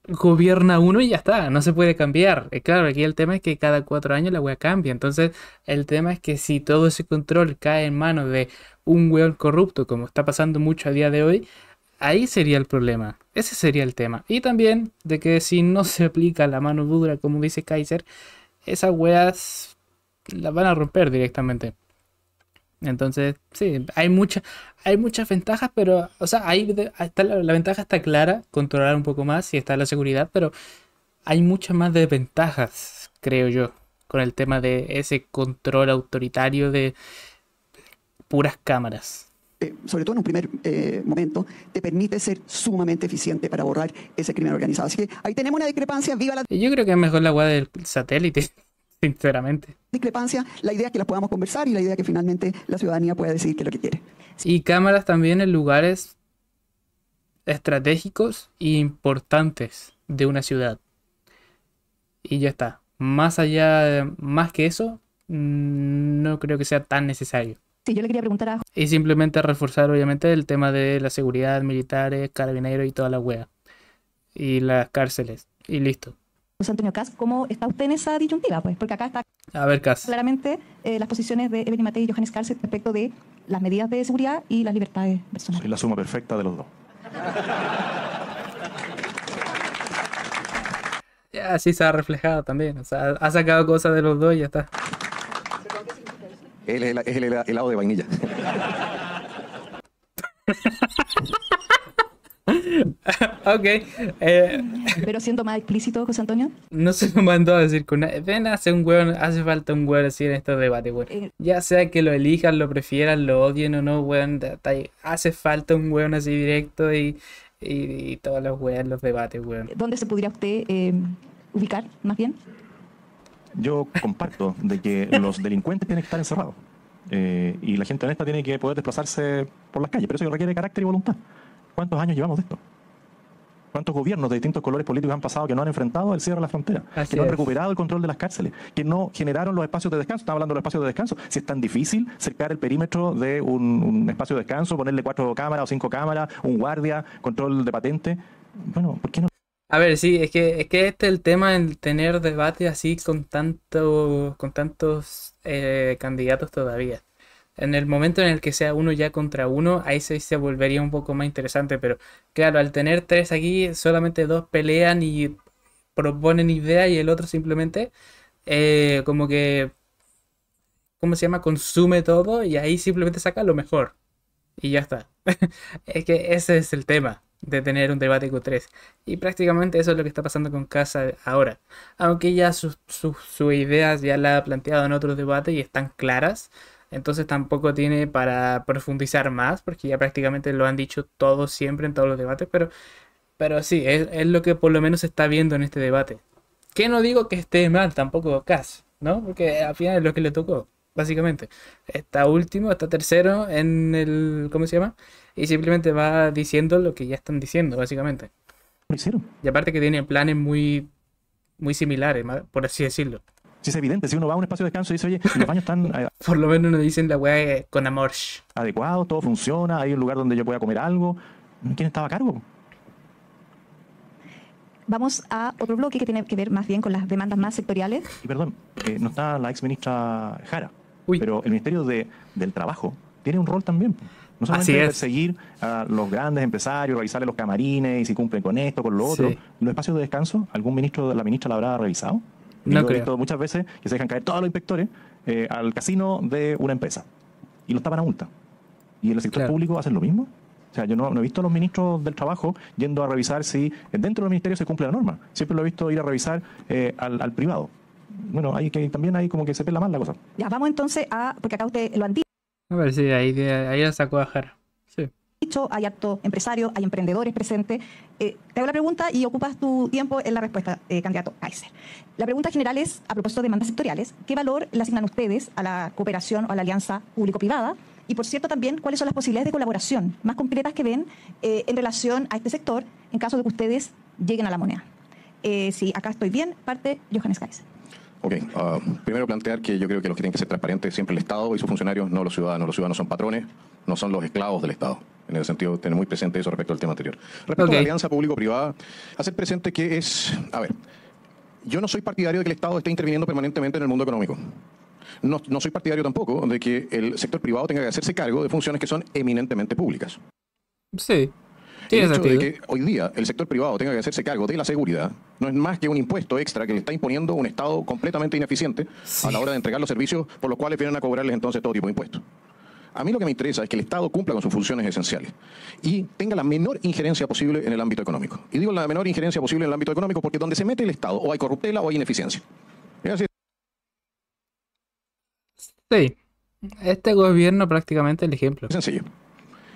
gobierna uno y ya está, no se puede cambiar. Claro, aquí el tema es que cada 4 años la weá cambia. Entonces el tema es que si todo ese control cae en manos de un weón corrupto, como está pasando mucho a día de hoy, ahí sería el problema. Ese sería el tema. Y también de que si no se aplica la mano dura, como dice Kaiser, esas weas las van a romper directamente. Entonces, sí, hay muchas ventajas, pero, o sea, la ventaja está clara, controlar un poco más y está la seguridad, pero hay muchas más desventajas, creo yo, con el tema de ese control autoritario de puras cámaras. Sobre todo en un primer momento, te permite ser sumamente eficiente para borrar ese crimen organizado. Así que ahí tenemos una discrepancia, viva la Yo creo que es mejor la wea del satélite, sinceramente. discrepancia. La idea es que las podamos conversar y la idea es que finalmente la ciudadanía pueda decidir qué es lo que quiere. Y cámaras también en lugares estratégicos e importantes de una ciudad. Y ya está. Más que eso, no creo que sea tan necesario. Sí, yo le quería preguntar a Y simplemente reforzar, obviamente, el tema de la seguridad, militares, carabineros y toda la wea. Y las cárceles. Y listo. José Antonio Kast, ¿cómo está usted en esa disyuntiva? Pues porque acá está A ver, Cas. claramente las posiciones de Evelyn Matei y Johannes Karlsson respecto de las medidas de seguridad y las libertades personales. Soy la suma perfecta de los dos. Ya, así se ha reflejado también. O sea, ha sacado cosas de los dos y ya está. Es el helado de vainilla. Ok. Pero siendo más explícito, José Antonio. No se lo mandó a decir con ven, hace falta un weón así en estos debates, weón. Ya sea que lo elijan, lo prefieran, lo odien o no, weón. Hace falta un weón así directo y todos los weón en los debates, weón. ¿Dónde se podría usted ubicar, más bien? yo comparto de que los delincuentes tienen que estar encerrados. Y la gente honesta tiene que poder desplazarse por las calles, pero eso requiere carácter y voluntad. ¿Cuántos años llevamos de esto? ¿Cuántos gobiernos de distintos colores políticos han pasado que no han enfrentado el cierre de la frontera? Así Que no han es. recuperado el control de las cárceles, que no generaron los espacios de descanso. Estamos hablando de los espacios de descanso. Si es tan difícil cercar el perímetro de un espacio de descanso, ponerle 4 cámaras o 5 cámaras, un guardia, control de patente, bueno, ¿por qué no? A ver, sí, es que este es el tema, el tener debate así con tantos candidatos todavía. En el momento en el que sea uno ya contra uno, ahí se volvería un poco más interesante, pero claro, al tener tres aquí, solamente dos pelean y proponen ideas y el otro simplemente como que, ¿cómo se llama? Consume todo y ahí simplemente saca lo mejor. Y ya está. Es que ese es el tema de tener un debate Q3. Y prácticamente eso es lo que está pasando con Casa ahora. Aunque ya sus ideas ya la ha planteado en otros debates y están claras. Entonces tampoco tiene para profundizar más. Porque ya prácticamente lo han dicho todos siempre en todos los debates. Pero sí, es lo que por lo menos se está viendo en este debate. Que no digo que esté mal tampoco Cas, ¿no? Porque al final es lo que le tocó. Básicamente, está último, está tercero en el, ¿cómo se llama? Y simplemente va diciendo lo que ya están diciendo, básicamente. Lo hicieron. Y aparte que tiene planes muy, muy similares, por así decirlo. Si es evidente, si uno va a un espacio de descanso y dice, oye, los baños están Por lo menos nos dicen la weá con amor. adecuados, todo funciona, hay un lugar donde yo pueda comer algo, ¿quién estaba a cargo? Vamos a otro bloque que tiene que ver más bien con las demandas más sectoriales. Y perdón, no está la ex ministra Jara, Uy. pero el Ministerio del Trabajo tiene un rol también. No solamente Así es. perseguir a los grandes empresarios, revisarle los camarines y si cumplen con esto, con lo otro. Sí. Los espacios de descanso, ¿algún ministro, la ministra la habrá revisado? Y No yo he creo. visto muchas veces que se dejan caer todos los inspectores al casino de una empresa y los tapan a multa. ¿Y en el sector Claro. público hacen lo mismo? O sea, yo no he visto a los ministros del trabajo yendo a revisar si dentro del ministerio se cumple la norma. Siempre lo he visto ir a revisar al privado. Bueno, también hay como que se pela mal la cosa. Ya, vamos entonces porque acá ustedes lo han A ver, sí, ahí la sacó a Jara. Sí. dicho, hay harto empresarios, hay emprendedores presentes. Te hago la pregunta y ocupas tu tiempo en la respuesta, candidato Kaiser. La pregunta general es, a propósito de demandas sectoriales, ¿qué valor le asignan ustedes a la cooperación o a la alianza público-privada? Y por cierto también, ¿cuáles son las posibilidades de colaboración más concretas que ven en relación a este sector en caso de que ustedes lleguen a la moneda? Si acá estoy bien, parte Johannes Kaiser. Ok, primero plantear que yo creo que los que tienen que ser transparentes siempre el Estado y sus funcionarios, no los ciudadanos. Los ciudadanos son patrones, no son los esclavos del Estado. En ese sentido, tener muy presente eso respecto al tema anterior. Respecto Ok. a la alianza público-privada, hacer presente que a ver, yo no soy partidario de que el Estado esté interviniendo permanentemente en el mundo económico. No soy partidario tampoco de que el sector privado tenga que hacerse cargo de funciones que son eminentemente públicas. Sí. El Tiene hecho de sentido. que hoy día el sector privado tenga que hacerse cargo de la seguridad no es más que un impuesto extra que le está imponiendo un Estado completamente ineficiente a la hora de entregar los servicios por los cuales vienen a cobrarles entonces todo tipo de impuestos. A mí lo que me interesa es que el Estado cumpla con sus funciones esenciales y tenga la menor injerencia posible en el ámbito económico. Y digo la menor injerencia posible en el ámbito económico porque donde se mete el Estado o hay corruptela o hay ineficiencia. Es así. Sí. Este gobierno prácticamente el ejemplo. Sencillo.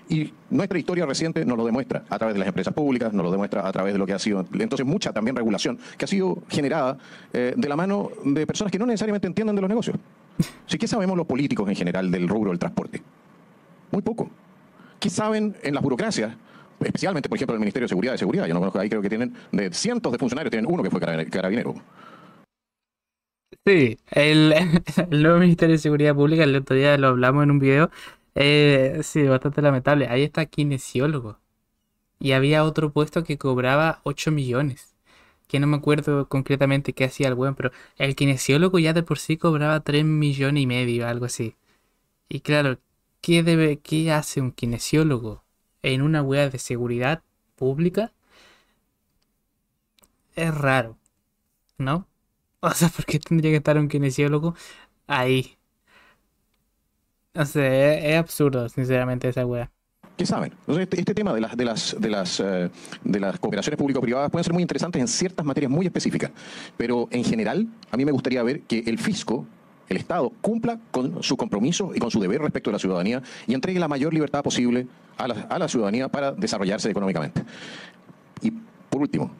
Y nuestra historia reciente nos lo demuestra a través de las empresas públicas, nos lo demuestra a través de lo que ha sido, entonces, mucha también regulación que ha sido generada de la mano de personas que no necesariamente entienden de los negocios. ¿Sí? ¿Qué sabemos los políticos en general del rubro del transporte? Muy poco. ¿Qué saben en las burocracias? Especialmente, por ejemplo, el Ministerio de Seguridad. Yo no conozco, ahí creo que tienen de cientos de funcionarios, tienen uno que fue carabinero. Sí, el nuevo Ministerio de Seguridad Pública, el otro día lo hablamos en un video. Sí, bastante lamentable. Ahí está kinesiólogo. Y había otro puesto que cobraba 8 millones. Que no me acuerdo concretamente qué hacía el weón, pero el kinesiólogo ya de por sí cobraba 3 millones y medio, algo así. Y claro, ¿qué hace un kinesiólogo en una wea de seguridad pública? Es raro, ¿no? O sea, ¿por qué tendría que estar un kinesiólogo ahí? No sé, es absurdo, sinceramente, esa wea. ¿Qué saben? Entonces, este tema de las cooperaciones público-privadas pueden ser muy interesantes en ciertas materias muy específicas, pero en general a mí me gustaría ver que el fisco, el Estado, cumpla con su compromiso y con su deber respecto a la ciudadanía y entregue la mayor libertad posible a la ciudadanía para desarrollarse económicamente. Y por último,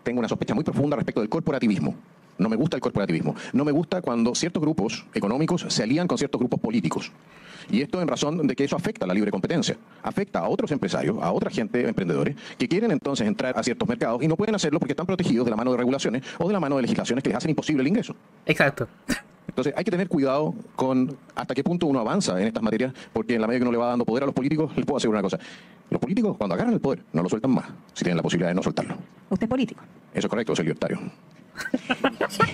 tengo una sospecha muy profunda respecto del corporativismo. No me gusta el corporativismo. No me gusta cuando ciertos grupos económicos se alían con ciertos grupos políticos. Y esto en razón de que eso afecta a la libre competencia. Afecta a otros empresarios, a otra gente, emprendedores, que quieren entonces entrar a ciertos mercados y no pueden hacerlo porque están protegidos de la mano de regulaciones o de la mano de legislaciones que les hacen imposible el ingreso. Exacto. Entonces hay que tener cuidado con hasta qué punto uno avanza en estas materias, porque en la medida que uno le va dando poder a los políticos, les puedo asegurar una cosa. Los políticos, cuando agarran el poder, no lo sueltan más, si tienen la posibilidad de no soltarlo. Usted es político. Eso es correcto, soy libertario.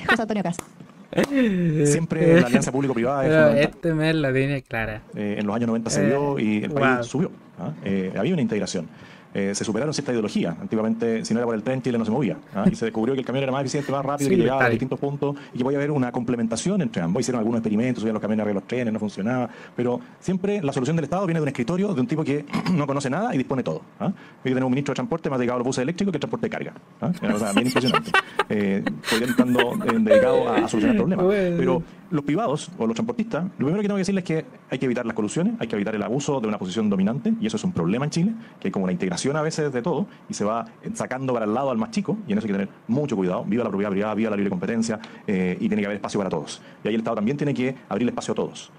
José Antonio Caz. Siempre la alianza público-privada es Pero fundamental. este mes la tiene clara. En los años 90 se dio y el país Wow. subió. Había una integración. Se superaron cierta ideología. Antiguamente, si no era por el tren, Chile no se movía. Y se descubrió que el camión era más eficiente, más rápido, Sí, que llegaba a libertario. distintos puntos y que podía haber una complementación entre ambos. Hicieron algunos experimentos, subían los camiones arriba de los trenes, no funcionaba. Pero siempre la solución del Estado viene de un escritorio de un tipo que no conoce nada y dispone todo. Hoy tenemos un ministro de transporte más dedicado a los buses eléctricos que el transporte de carga. O sea, bien impresionante. Podrían estando dedicados a solucionar problemas. Bueno. Pero los privados o los transportistas, lo primero que tengo que decirles es que hay que evitar las colusiones, hay que evitar el abuso de una posición dominante, y eso es un problema en Chile, que hay como una integración a veces de todo y se va sacando para el lado al más chico, y en eso hay que tener mucho cuidado. Viva la propiedad privada, viva la libre competencia, y tiene que haber espacio para todos. Y ahí el Estado también tiene que abrir espacio a todos,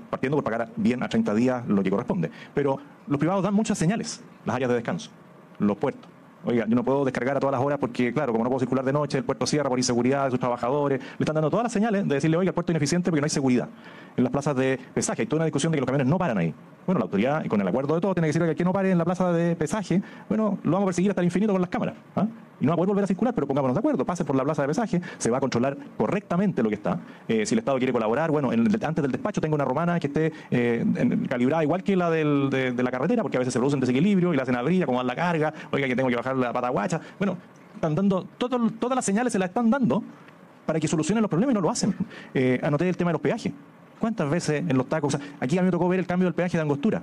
partiendo por pagar bien a 30 días lo que corresponde. Pero los privados dan muchas señales, las áreas de descanso, los puertos. Oiga, yo no puedo descargar a todas las horas porque, claro, como no puedo circular de noche, el puerto cierra por inseguridad de sus trabajadores. Le están dando todas las señales de decirle, oiga, el puerto es ineficiente porque no hay seguridad. En las plazas de pesaje hay toda una discusión de que los camiones no paran ahí. Bueno, la autoridad, y con el acuerdo de todos, tiene que decir que no pare en la plaza de pesaje. Bueno, lo vamos a perseguir hasta el infinito con las cámaras. Y no va a poder volver a circular, pero pongámonos de acuerdo. Pase por la plaza de pesaje, se va a controlar correctamente lo que está. Si el Estado quiere colaborar, bueno, antes del despacho tengo una romana que esté calibrada igual que la de la carretera, porque a veces se produce un desequilibrio y la hacen abrir, acomodar la carga, oiga, que tengo que bajar la pata guacha. Bueno, están dando, todas las señales se las están dando para que solucionen los problemas y no lo hacen. Anoté el tema de los peajes. ¿Cuántas veces en los tacos? O sea, aquí a mí me tocó ver el cambio del peaje de Angostura,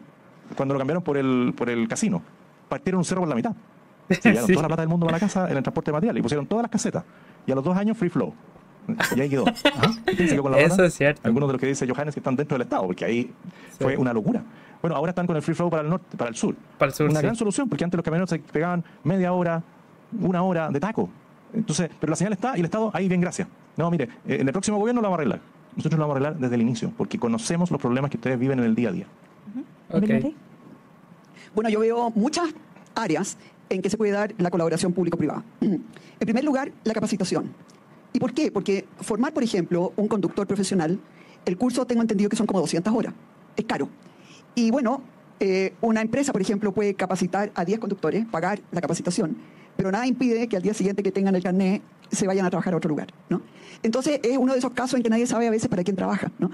cuando lo cambiaron por el casino. Partieron un cerro por la mitad. Se llevaron toda la plata del mundo para la casa en el transporte de material y pusieron todas las casetas. Y a los 2 años, free flow. Y ahí quedó. ¿Quién se quedó con la Eso plata? es cierto. Algunos de los que dice Johannes que están dentro del Estado, porque ahí fue una locura. Bueno, ahora están con el free flow para el norte, para el sur. Para el sur, una sí. gran solución, porque antes los camioneros se pegaban media hora, 1 hora de taco. Entonces, pero la señal está y el Estado, ahí bien, gracias. No, mire, en el próximo gobierno lo vamos a arreglar. Nosotros lo vamos a arreglar desde el inicio, porque conocemos los problemas que ustedes viven en el día a día. Ok. Bueno, yo veo muchas áreas en que se puede dar la colaboración público-privada. En primer lugar, la capacitación. ¿Y por qué? Porque formar, por ejemplo, un conductor profesional, el curso tengo entendido que son como 200 horas. Es caro. Y bueno, una empresa, por ejemplo, puede capacitar a 10 conductores, pagar la capacitación, pero nada impide que al día siguiente que tengan el carnet se vayan a trabajar a otro lugar, ¿no? Entonces es uno de esos casos en que nadie sabe a veces para quién trabaja, ¿no?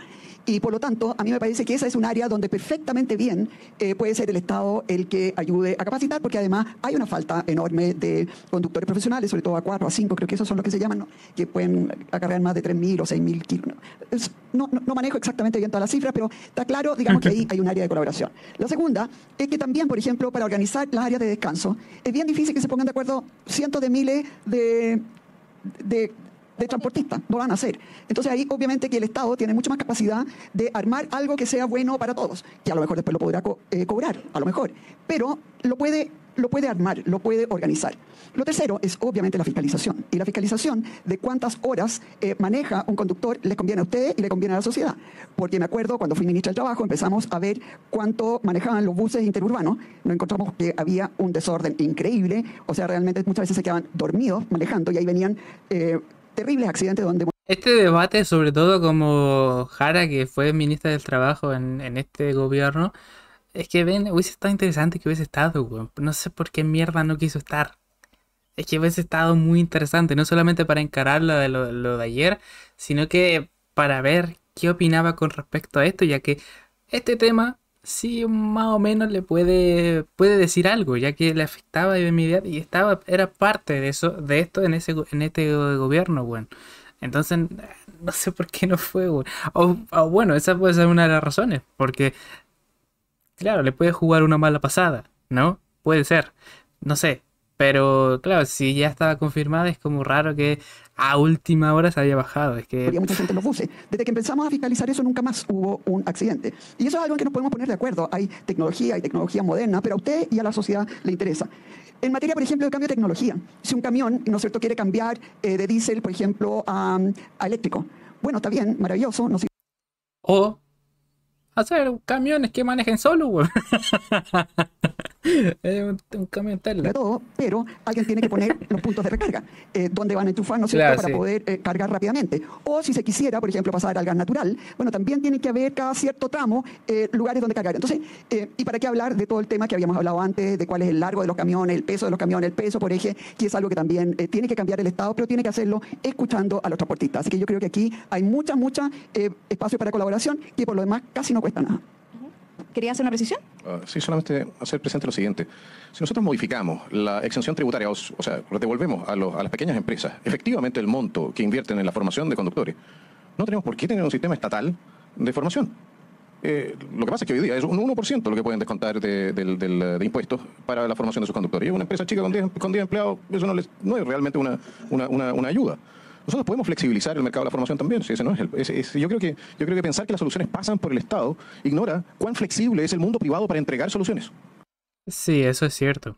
Y por lo tanto, a mí me parece que esa es un área donde perfectamente bien puede ser el Estado el que ayude a capacitar, porque además hay una falta enorme de conductores profesionales, sobre todo a 4, a 5, creo que esos son los que se llaman, ¿no? Que pueden acarrear más de 3.000 o 6.000 kilos. No manejo exactamente bien todas las cifras, pero está claro, digamos, que ahí hay un área de colaboración. La segunda es que también, por ejemplo, para organizar las áreas de descanso, es bien difícil que se pongan de acuerdo cientos de miles de transportistas, no van a hacer. Entonces ahí obviamente que el Estado tiene mucha más capacidad de armar algo que sea bueno para todos, que a lo mejor después lo podrá cobrar, a lo mejor, pero lo puede armar, lo puede organizar. Lo tercero es obviamente la fiscalización, y la fiscalización de cuántas horas maneja un conductor les conviene a ustedes y le conviene a la sociedad, porque me acuerdo cuando fui ministra del Trabajo empezamos a ver cuánto manejaban los buses interurbanos, nos encontramos que había un desorden increíble, o sea, realmente muchas veces se quedaban dormidos manejando y ahí venían terribles accidentes donde... Este debate, sobre todo como Jara, que fue ministra del Trabajo en este gobierno, es que hubiese estado interesante que hubiese estado, weón. No sé por qué mierda no quiso estar. Es que hubiese estado muy interesante, no solamente para encarar lo de ayer, sino que para ver qué opinaba con respecto a esto, ya que este tema sí más o menos le puede decir algo, ya que le afectaba de inmediato y era parte de esto en este gobierno, weón. Entonces, no sé por qué no fue, weón. O bueno, esa puede ser una de las razones, porque claro, le puede jugar una mala pasada, ¿no? Puede ser, no sé. Pero claro, si ya estaba confirmada, es como raro que a última hora se haya bajado. Es que Había mucha gente en los buses. Desde que empezamos a fiscalizar eso, nunca más hubo un accidente. Y eso es algo en que nos podemos poner de acuerdo. Hay tecnología moderna, pero a usted y a la sociedad le interesa. En materia, por ejemplo, de cambio de tecnología, si un camión, ¿no es cierto?, quiere cambiar de diésel, por ejemplo, a eléctrico. Bueno, está bien, maravilloso. No sirve o hacer camiones que manejen solo, güey. un camión de Tesla. todo, pero alguien tiene que poner los puntos de recarga, donde van a enchufar, ¿no es cierto?, Claro, para sí. poder cargar rápidamente. O si se quisiera, por ejemplo, pasar al gas natural, bueno, también tiene que haber cada cierto tramo lugares donde cargar. Entonces, ¿y para qué hablar de todo el tema que habíamos hablado antes, de cuál es el largo de los camiones, el peso de los camiones, el peso por eje, que es algo que también tiene que cambiar el Estado, pero tiene que hacerlo escuchando a los transportistas? Así que yo creo que aquí hay mucha espacio para colaboración, que por lo demás casi no cuesta nada. ¿Quería hacer una precisión? Sí, solamente hacer presente lo siguiente. Si nosotros modificamos la exención tributaria, o sea, devolvemos a las pequeñas empresas efectivamente el monto que invierten en la formación de conductores, no tenemos por qué tener un sistema estatal de formación. Lo que pasa es que hoy día es un 1% lo que pueden descontar de impuestos para la formación de sus conductores. Y una empresa chica con 10 empleados, eso no es realmente una ayuda. Nosotros podemos flexibilizar el mercado de la formación también. Si ese no es yo creo que pensar que las soluciones pasan por el Estado ignora cuán flexible es el mundo privado para entregar soluciones. Sí, eso es cierto.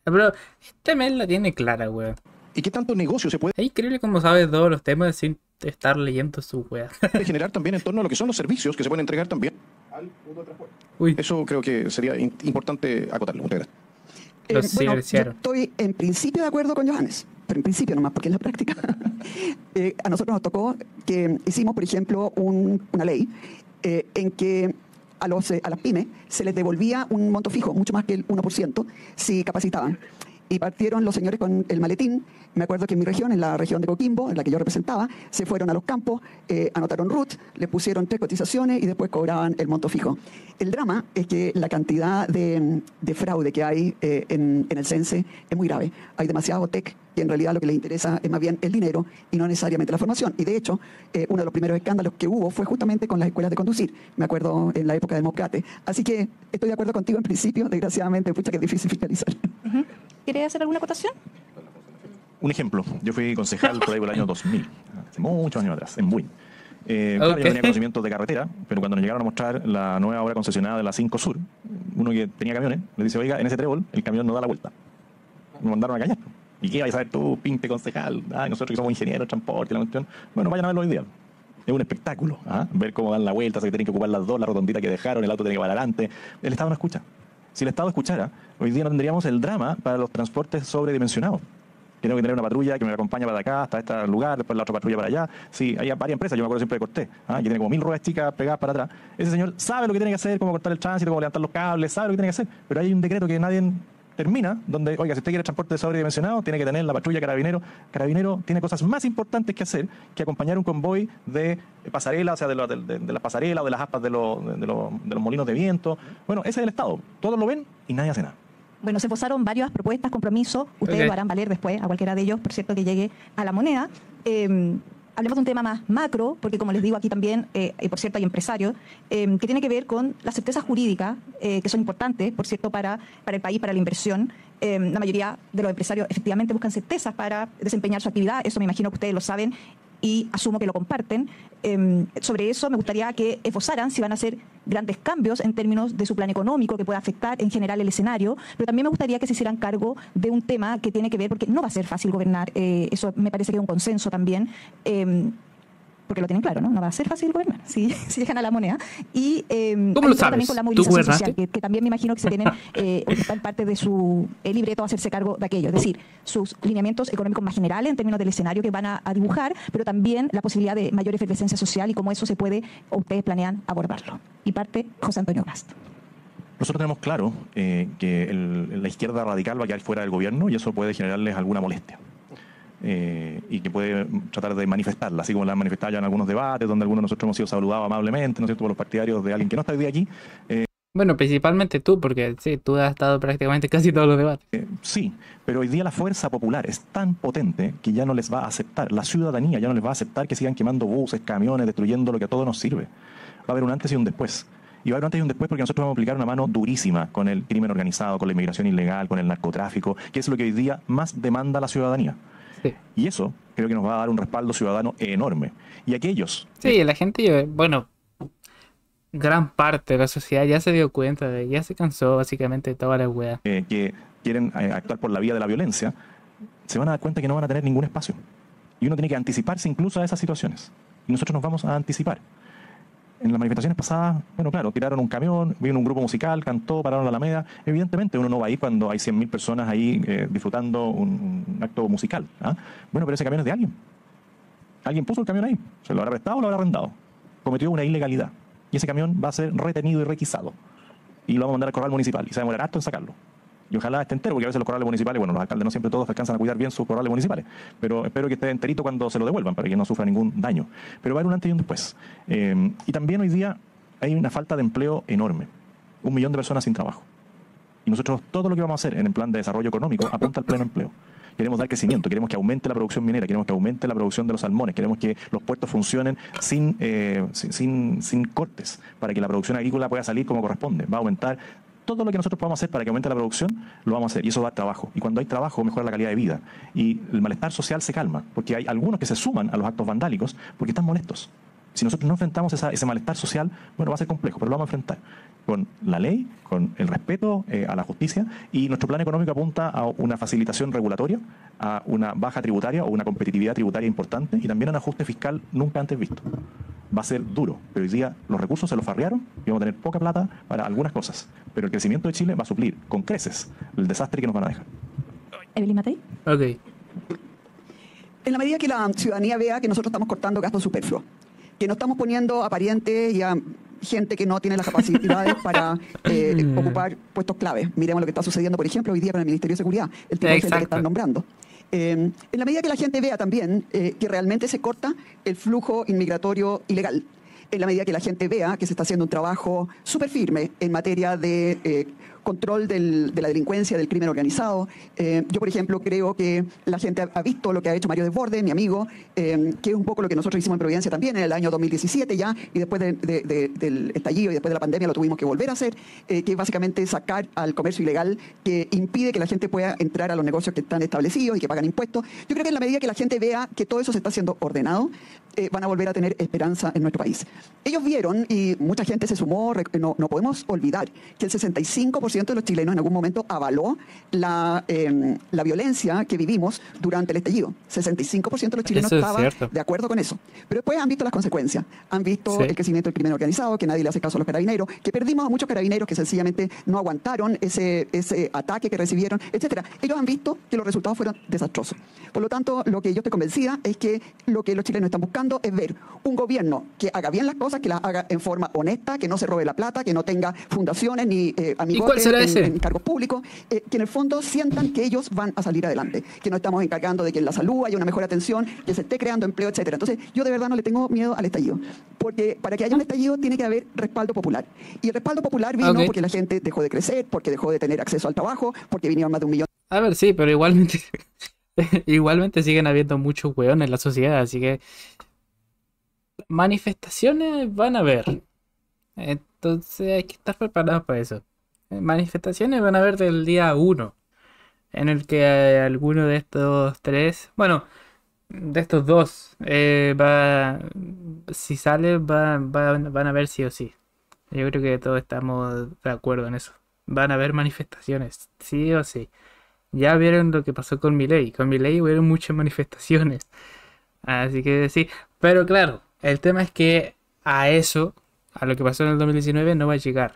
Pero este men la tiene clara, güey. ¿Y qué tanto negocio se puede Es increíble cómo sabe todos los temas sin estar leyendo su weá. generar también en torno a lo que son los servicios que se pueden entregar también al mundo del transporte? Uy, Eso creo que sería importante acotarlo. Muchas gracias. Los Bueno, yo silenciaron. estoy en principio de acuerdo con Johannes, pero en principio nomás, porque en la práctica a nosotros nos tocó que hicimos, por ejemplo, una ley en que a las pymes se les devolvía un monto fijo, mucho más que el 1%, si capacitaban. Y partieron los señores con el maletín. Me acuerdo que en mi región, en la región de Coquimbo, en la que yo representaba, se fueron a los campos, anotaron RUT, le pusieron 3 cotizaciones y después cobraban el monto fijo. El drama es que la cantidad de fraude que hay en el CENSE es muy grave. Hay demasiado tech y en realidad lo que les interesa es más bien el dinero y no necesariamente la formación. Y de hecho, uno de los primeros escándalos que hubo fue justamente con las escuelas de conducir. Me acuerdo en la época del Moscate. Así que estoy de acuerdo contigo en principio. Desgraciadamente, pucha que es difícil fiscalizar. ¿Quieres hacer alguna acotación? Un ejemplo, yo fui concejal por ahí por el año 2000, hace muchos años atrás, en Buin. Claro, yo tenía conocimientos de carretera, pero cuando nos llegaron a mostrar la nueva obra concesionada de la 5 Sur, uno que tenía camiones, le dice, oiga, en ese trébol el camión no da la vuelta. Me mandaron a callar. ¿Y qué vais a saber tú, pinte concejal? Nosotros que somos ingenieros de transporte, la cuestión. Bueno, vayan a verlo hoy día. Es un espectáculo, ver cómo dan la vuelta, que tienen que ocupar las dos, la rotondita que dejaron, el auto tiene que ir para adelante. El Estado no escucha. Si el Estado escuchara, hoy día no tendríamos el drama para los transportes sobredimensionados. Tengo que tener una patrulla que me acompaña para acá, hasta este lugar, después la otra patrulla para allá. Sí, hay varias empresas, yo me acuerdo siempre de Cortés, que tiene como 1000 ruedas chicas pegadas para atrás. Ese señor sabe lo que tiene que hacer, cómo cortar el tránsito, cómo levantar los cables, sabe lo que tiene que hacer. Pero hay un decreto que nadie termina, donde, oiga, si usted quiere transporte sobredimensionado, tiene que tener la patrulla Carabinero. Carabinero tiene cosas más importantes que hacer que acompañar un convoy de pasarela, o sea, de las pasarelas o de las aspas de los molinos de viento. Bueno, ese es el Estado. Todos lo ven y nadie hace nada. Bueno, se esbozaron varias propuestas, compromisos. Ustedes lo harán valer después a cualquiera de ellos, por cierto, que llegue a la moneda. Hablemos de un tema más macro, porque como les digo aquí también, y por cierto hay empresarios, que tiene que ver con las certezas jurídicas, que son importantes, por cierto, para el país, para la inversión. La mayoría de los empresarios efectivamente buscan certezas para desempeñar su actividad, eso me imagino que ustedes lo saben y asumo que lo comparten. Sobre eso me gustaría que esbozaran si van a hacer grandes cambios en términos de su plan económico que pueda afectar en general el escenario, pero también me gustaría que se hicieran cargo de un tema que tiene que ver, porque no va a ser fácil gobernar, eso me parece que es un consenso también, porque lo tienen claro, ¿no? No va a ser fácil gobernar si llegan a la moneda. Y ¿cómo lo sabes? También con la movilización social, que también me imagino que se tienen, está en parte de su libreto a hacerse cargo de aquello. Es decir, sus lineamientos económicos más generales en términos del escenario que van a dibujar, pero también la posibilidad de mayor efervescencia social y cómo eso se puede, o ustedes planean abordarlo. Y parte José Antonio Gast. Nosotros tenemos claro que la izquierda radical va a quedar fuera del gobierno y eso puede generarles alguna molestia. Y que puede tratar de manifestarla, así como la han manifestado ya en algunos debates, donde algunos de nosotros hemos sido saludados amablemente, ¿no es cierto?, por los partidarios de alguien que no está hoy día aquí. Bueno, principalmente tú, porque sí, tú has estado prácticamente casi todos los debates. Sí, pero hoy día la fuerza popular es tan potente que ya no les va a aceptar, la ciudadanía ya no les va a aceptar que sigan quemando buses, camiones, destruyendo lo que a todos nos sirve. Va a haber un antes y un después. Y va a haber un antes y un después porque nosotros vamos a aplicar una mano durísima con el crimen organizado, con la inmigración ilegal, con el narcotráfico, que es lo que hoy día más demanda la ciudadanía. Sí. Y eso creo que nos va a dar un respaldo ciudadano enorme. Y aquellos Sí, la gente, bueno, gran parte de la sociedad ya se dio cuenta ya se cansó básicamente de toda la weá. que quieren actuar por la vía de la violencia, se van a dar cuenta que no van a tener ningún espacio. Y uno tiene que anticiparse incluso a esas situaciones. Y nosotros nos vamos a anticipar. En las manifestaciones pasadas, bueno, claro, tiraron un camión, vino un grupo musical, cantó, pararon la Alameda. Evidentemente uno no va a ir cuando hay 100.000 personas ahí disfrutando un acto musical. ¿Ah? Bueno, pero ese camión es de alguien. Alguien puso el camión ahí. ¿Se lo habrá prestado o lo habrá arrendado? Cometió una ilegalidad. Y ese camión va a ser retenido y requisado. Y lo vamos a mandar al corral municipal. Y se va a demorar harto en sacarlo. Y ojalá esté entero, porque a veces los corrales municipales, bueno, los alcaldes no siempre todos alcanzan a cuidar bien sus corrales municipales, pero espero que esté enterito cuando se lo devuelvan, para que no sufra ningún daño. Pero va a haber un antes y un después. Y también hoy día hay una falta de empleo enorme. 1 millón de personas sin trabajo. Y nosotros todo lo que vamos a hacer en el plan de desarrollo económico apunta al pleno empleo. Queremos dar crecimiento, queremos que aumente la producción minera, queremos que aumente la producción de los salmones, queremos que los puertos funcionen sin cortes, para que la producción agrícola pueda salir como corresponde. Va a aumentar todo lo que nosotros podamos hacer para que aumente la producción, lo vamos a hacer. Y eso da trabajo. Y cuando hay trabajo, mejora la calidad de vida. Y el malestar social se calma, porque hay algunos que se suman a los actos vandálicos porque están molestos. Si nosotros no enfrentamos ese malestar social, bueno, va a ser complejo, pero lo vamos a enfrentar con la ley, con el respeto a la justicia, y nuestro plan económico apunta a una facilitación regulatoria, a una baja tributaria o una competitividad tributaria importante y también a un ajuste fiscal nunca antes visto. Va a ser duro, pero hoy día los recursos se los farrearon y vamos a tener poca plata para algunas cosas, pero el crecimiento de Chile va a suplir con creces el desastre que nos van a dejar. Evelyn Matei. Ok. En la medida que la ciudadanía vea que nosotros estamos cortando gastos superfluos, que no estamos poniendo a parientes y a gente que no tiene las capacidades para ocupar puestos claves. Miremos lo que está sucediendo, por ejemplo, hoy día con el Ministerio de Seguridad, el tipo de gente que están nombrando. En la medida que la gente vea también que realmente se corta el flujo inmigratorio ilegal, en la medida que la gente vea que se está haciendo un trabajo súper firme en materia de control de la delincuencia, del crimen organizado. Yo, por ejemplo, creo que la gente ha visto lo que ha hecho Mario Desbordes, mi amigo, que es un poco lo que nosotros hicimos en Providencia también en el año 2017 ya, y después del estallido y después de la pandemia lo tuvimos que volver a hacer, que es básicamente sacar al comercio ilegal que impide que la gente pueda entrar a los negocios que están establecidos y que pagan impuestos. Yo creo que en la medida que la gente vea que todo eso se está haciendo ordenado, van a volver a tener esperanza en nuestro país. Ellos vieron, y mucha gente se sumó, no podemos olvidar que el 65% de los chilenos en algún momento avaló la violencia que vivimos durante el estallido. 65% de los chilenos estaban de acuerdo con eso. Pero después han visto las consecuencias. Han visto el crecimiento del crimen organizado, que nadie le hace caso a los carabineros, que perdimos a muchos carabineros que sencillamente no aguantaron ese ataque que recibieron, etcétera. Ellos han visto que los resultados fueron desastrosos. Por lo tanto, lo que yo estoy convencida es que lo que los chilenos están buscando es ver un gobierno que haga bien las cosas, que las haga en forma honesta, que no se robe la plata, que no tenga fundaciones ni amigotes en cargos públicos, que en el fondo sientan que ellos van a salir adelante, que no estamos encargando de que en la salud haya una mejor atención, que se esté creando empleo, etcétera. Entonces, yo de verdad no le tengo miedo al estallido, porque para que haya un estallido tiene que haber respaldo popular. Y el respaldo popular vino porque la gente dejó de crecer, porque dejó de tener acceso al trabajo, porque vinieron más de 1 millón. A ver, sí, pero igualmente siguen habiendo muchos hueones en la sociedad, así que manifestaciones van a haber. Entonces hay que estar preparados para eso. Manifestaciones van a haber del día 1, en el que alguno de estos tres, bueno, de estos dos, si sale, van a ver sí o sí. Yo creo que todos estamos de acuerdo en eso. Van a haber manifestaciones, sí o sí. Ya vieron lo que pasó con Milei. Con Milei hubieron muchas manifestaciones. Así que sí. Pero claro, el tema es que a lo que pasó en el 2019, no va a llegar.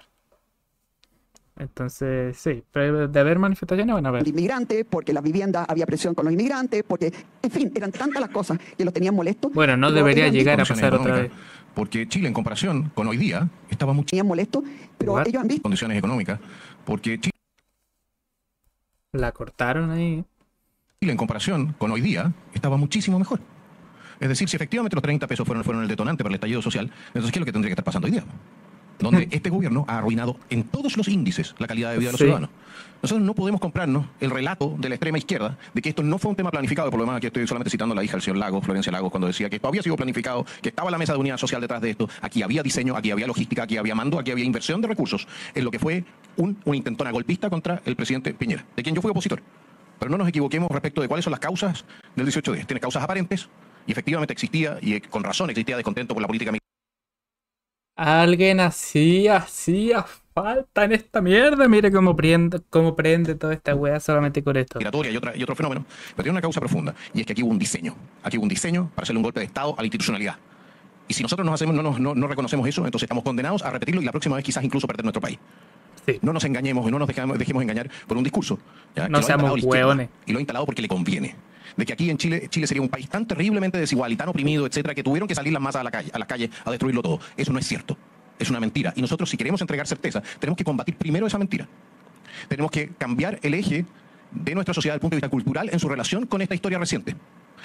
Entonces, sí, pero de haber manifestaciones van a haber. Inmigrantes, porque las viviendas había presión con los inmigrantes, porque, en fin, eran tantas las cosas que los tenían molestos. Bueno, no debería llegar a pasar otra vez. Porque Chile, en comparación con hoy día, estaba mucho. Tenían molestos, pero ellos han visto condiciones económicas, porque Chile. La cortaron ahí. Chile, en comparación con hoy día, estaba muchísimo mejor. Es decir, si efectivamente los 30 pesos fueron el detonante para el estallido social, entonces ¿qué es lo que tendría que estar pasando hoy día? donde este gobierno ha arruinado en todos los índices la calidad de vida de los Sí. ciudadanos. Nosotros no podemos comprarnos el relato de la extrema izquierda de que esto no fue un tema planificado. Por lo demás, aquí estoy solamente citando a la hija del señor Lagos, Florencia Lagos, cuando decía que esto había sido planificado, que estaba la mesa de unidad social detrás de esto. Aquí había diseño, aquí había logística, aquí había mando, aquí había inversión de recursos en lo que fue una intentona golpista contra el presidente Piñera, de quien yo fui opositor. Pero no nos equivoquemos respecto de cuáles son las causas del 1810. Tiene causas aparentes y efectivamente existía, y con razón existía descontento por la política Alguien hacía falta en esta mierda. Mire cómo prende toda esta weá solamente con esto. migratoria y otro fenómeno, pero tiene una causa profunda, y es que aquí hubo un diseño. Aquí hubo un diseño para hacerle un golpe de Estado a la institucionalidad. Y si nosotros no reconocemos eso, entonces estamos condenados a repetirlo y la próxima vez quizás incluso perder nuestro país. Sí. No nos engañemos y no nos dejemos engañar por un discurso. ¿Ya? Que No lo ha seamos instalado la izquierda, hueones. y lo ha instalado porque le conviene. De que aquí en Chile sería un país tan terriblemente desigual y tan oprimido, etcétera, que tuvieron que salir las masas a las calles a destruirlo todo. Eso no es cierto. Es una mentira. Y nosotros, si queremos entregar certeza, tenemos que combatir primero esa mentira. Tenemos que cambiar el eje de nuestra sociedad desde el punto de vista cultural en su relación con esta historia reciente.